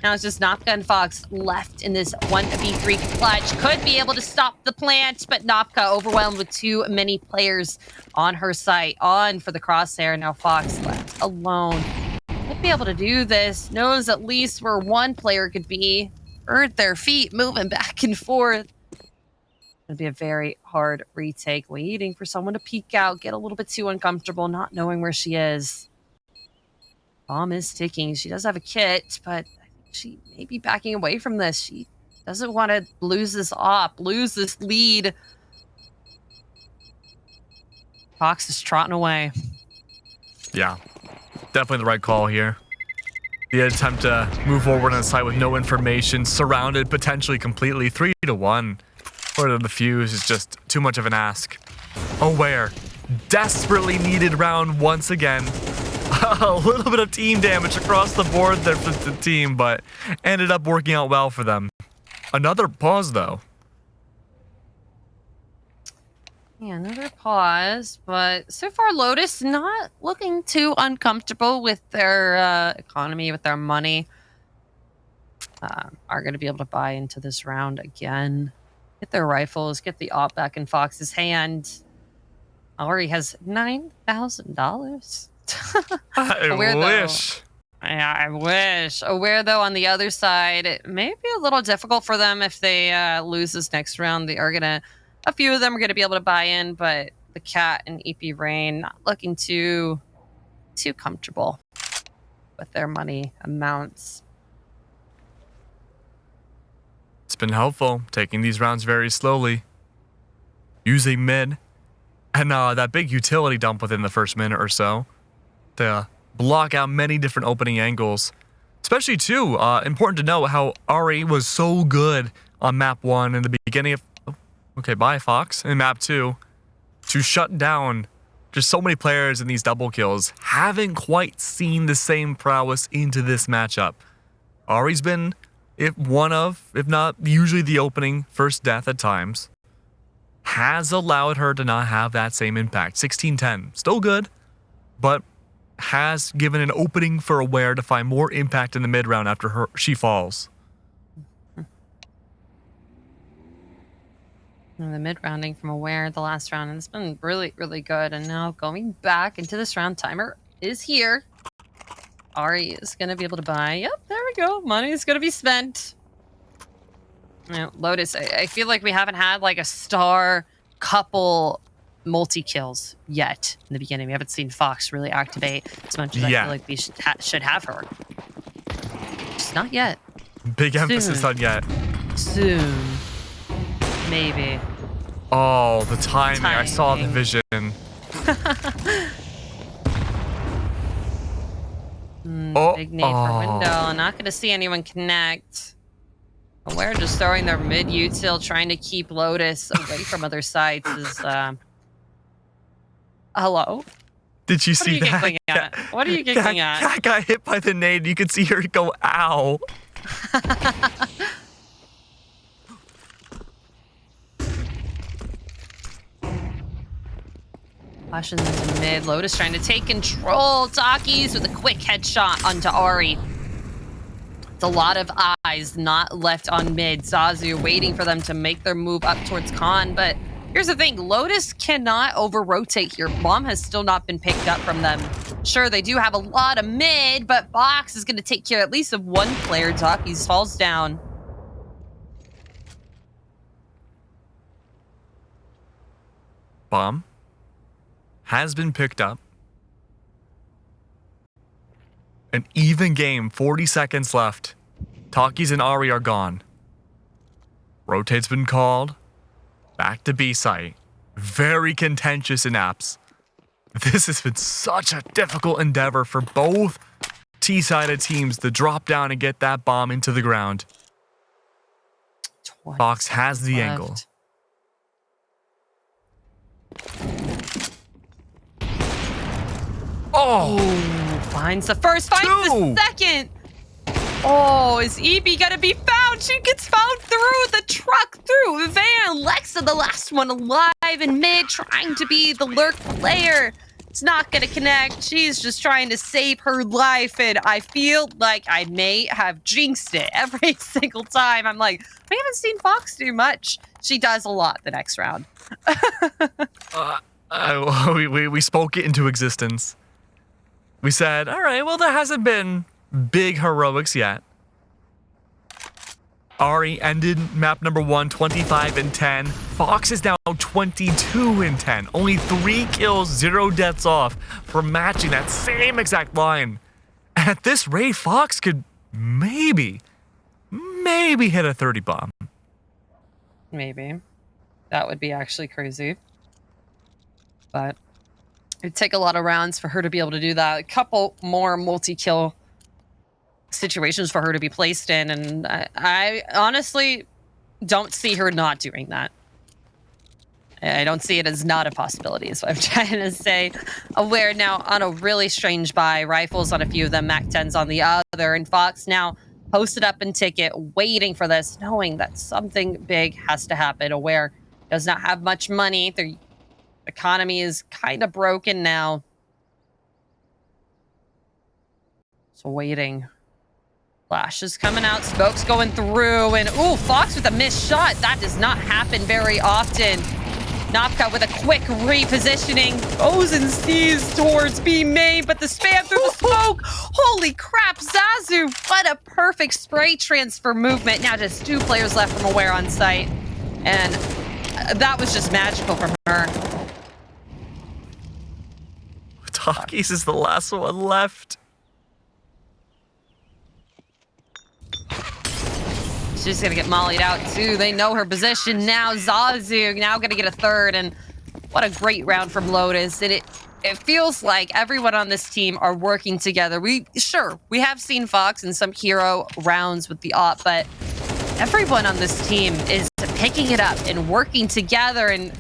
Now it's just Nopka and Fox left in this 1v3 clutch. Could be able to stop the plant, but Nopka overwhelmed with too many players on her site. On for the crosshair. Now Fox left alone. Might be able to do this. Knows at least where one player could be. heard their feet moving back and forth. It'll be a very hard retake, waiting for someone to peek out, get a little bit too uncomfortable, not knowing where she is. Bomb is ticking. She does have a kit, but I think she may be backing away from this. She doesn't want to lose this op, lose this lead. Fox is trotting away. Yeah, definitely the right call here. The attempt to move forward on the site with no information, surrounded potentially completely, 3-1. Or the fuse is just too much of an ask. Aware, desperately needed round once again. A little bit of team damage across the board there for the team, but ended up working out well for them. Another pause though. Yeah, another pause, but so far Lotus not looking too uncomfortable with their economy, with their money. Are going to be able to buy into this round again. Get their rifles, get the op back in Fox's hand. Already has $9,000. I wish. Yeah, I wish. Aware, though, on the other side, it may be a little difficult for them if they lose this next round. They are going to... A few of them are going to be able to buy in, but thecatt and EP Rain not looking too comfortable with their money amounts. It's been helpful, taking these rounds very slowly. Using mid. And that big utility dump within the first minute or so to block out many different opening angles. Especially, too, important to know how Ari was so good on map 1 in the beginning of... Okay, bye, Fox. In map 2, to shut down just so many players in these double kills. Haven't quite seen the same prowess into this matchup. Ari's been... if not usually the opening first death at times, has allowed her to not have that same impact. 16-10, still good, but has given an opening for Aware to find more impact in the mid round after she falls. And the mid rounding from Aware the last round, and it's been really, really good. And now going back into this round, timer is here. Ari is going to be able to buy. Yep, there we go. Money is going to be spent. You know, Lotus, I feel like we haven't had like a star couple multi-kills yet in the beginning. We haven't seen Fox really activate as much as I feel like we should have her. Just not yet. Big emphasis on yet. Soon. Maybe. Oh, the timing. I saw the vision. Big nade for window. Not going to see anyone connect. Aware just throwing their mid util, trying to keep Lotus away from other sites is... Hello? Did you see that? What are you giggling at? Cat got hit by the nade. You could see her go, ow. Flashes into mid. Lotus trying to take control. Takis with a quick headshot onto Ari. It's a lot of eyes not left on mid. Zazu waiting for them to make their move up towards Khan. But here's the thing. Lotus cannot over-rotate here. Bomb has still not been picked up from them. Sure, they do have a lot of mid, but Box is going to take care at least of one player. Takis falls down. Bomb has been picked up. An even game, 40 seconds left. Takis and Ari are gone. Rotate's been called. Back to B site. Very contentious in apps. This has been such a difficult endeavor for both T-sided teams to drop down and get that bomb into the ground. Fox has the angle. Oh! Finds the first, finds the second! Oh, is EB gonna be found? She gets found through the truck, through Van. Lexa, the last one alive in mid, trying to be the lurk player. It's not gonna connect. She's just trying to save her life, and I feel like I may have jinxed it every single time. I'm like, we haven't seen Fox do much. She does a lot the next round. We spoke it into existence. We said, all right, well, there hasn't been big heroics yet. Ari ended map number 1, 25-10. Fox is now 22-10. Only 3 kills, 0 deaths off for matching that same exact line. At this rate, Fox could maybe hit a 30 bomb. Maybe. That would be actually crazy. But it'd take a lot of rounds for her to be able to do that. A couple more multi-kill situations for her to be placed in, and I honestly don't see her not doing that. I don't see it as not a possibility, is what I'm trying to say. Aware now on a really strange buy. Rifles on a few of them, MAC-10s on the other, and Fox now posted up in ticket, waiting for this, knowing that something big has to happen. Aware does not have much money. Their economy is kind of broken now. So waiting. Flash is coming out, smoke's going through, and ooh, Fox with a missed shot. That does not happen very often. Nopka with a quick repositioning, goes and sees towards B main, but the spam through the smoke. Holy crap, Zazu, what a perfect spray transfer movement. Now just 2 players left from Aware on site, and that was just magical from her. Takis is the last one left. She's gonna get mollied out too. They know her position now. Zazu now gonna get a third, and what a great round from Lotus. And it feels like everyone on this team are working together. We have seen Fox in some hero rounds with the op, but everyone on this team is picking it up and working together. And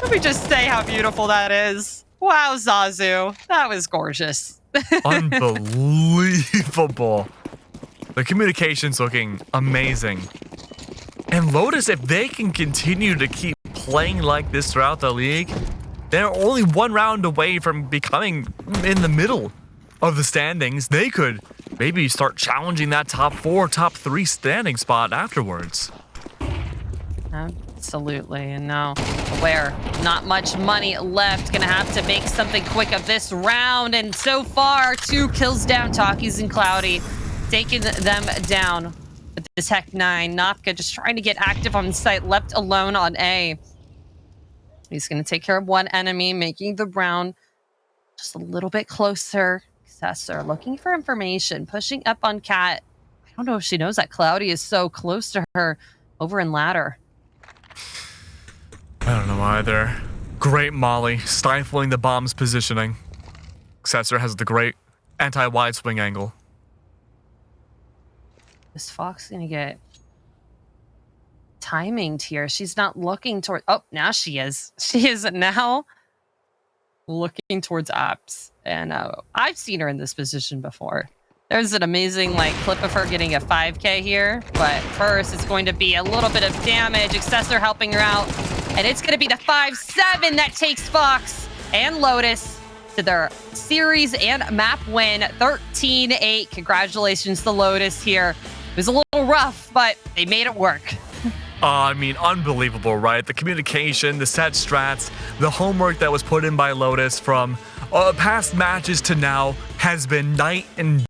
let me just say how beautiful that is. Wow, Zazu, that was gorgeous. Unbelievable. The communication's looking amazing. And Lotus, if they can continue to keep playing like this throughout the league, they're only 1 round away from becoming in the middle of the standings. They could maybe start challenging that top 4, top 3 standing spot afterwards. Absolutely. And now Aware, not much money left. Gonna have to make something quick of this round. And so far, 2 kills down. Takis and Cloudy taking them down with this Tech 9. Nopka just trying to get active on site, left alone on A. He's going to take care of 1 enemy, making the round just a little bit closer. Successor looking for information, pushing up on Cat. I don't know if she knows that Cloudy is so close to her over in ladder. I don't know either. Great molly, stifling the bomb's positioning. Successor has the great anti-wide swing angle. Is Fox gonna get timinged here? She's not looking toward. Oh, now she is. She is now looking towards apps, and I've seen her in this position before. There's an amazing clip of her getting a 5K here, but first it's going to be a little bit of damage. Successor helping her out, and it's going to be the 5-7 that takes Fox and Lotus to their series and map win, 13-8. Congratulations to Lotus here. It was a little rough, but they made it work. I mean, unbelievable, right? The communication, the set strats, the homework that was put in by Lotus from past matches to now has been night and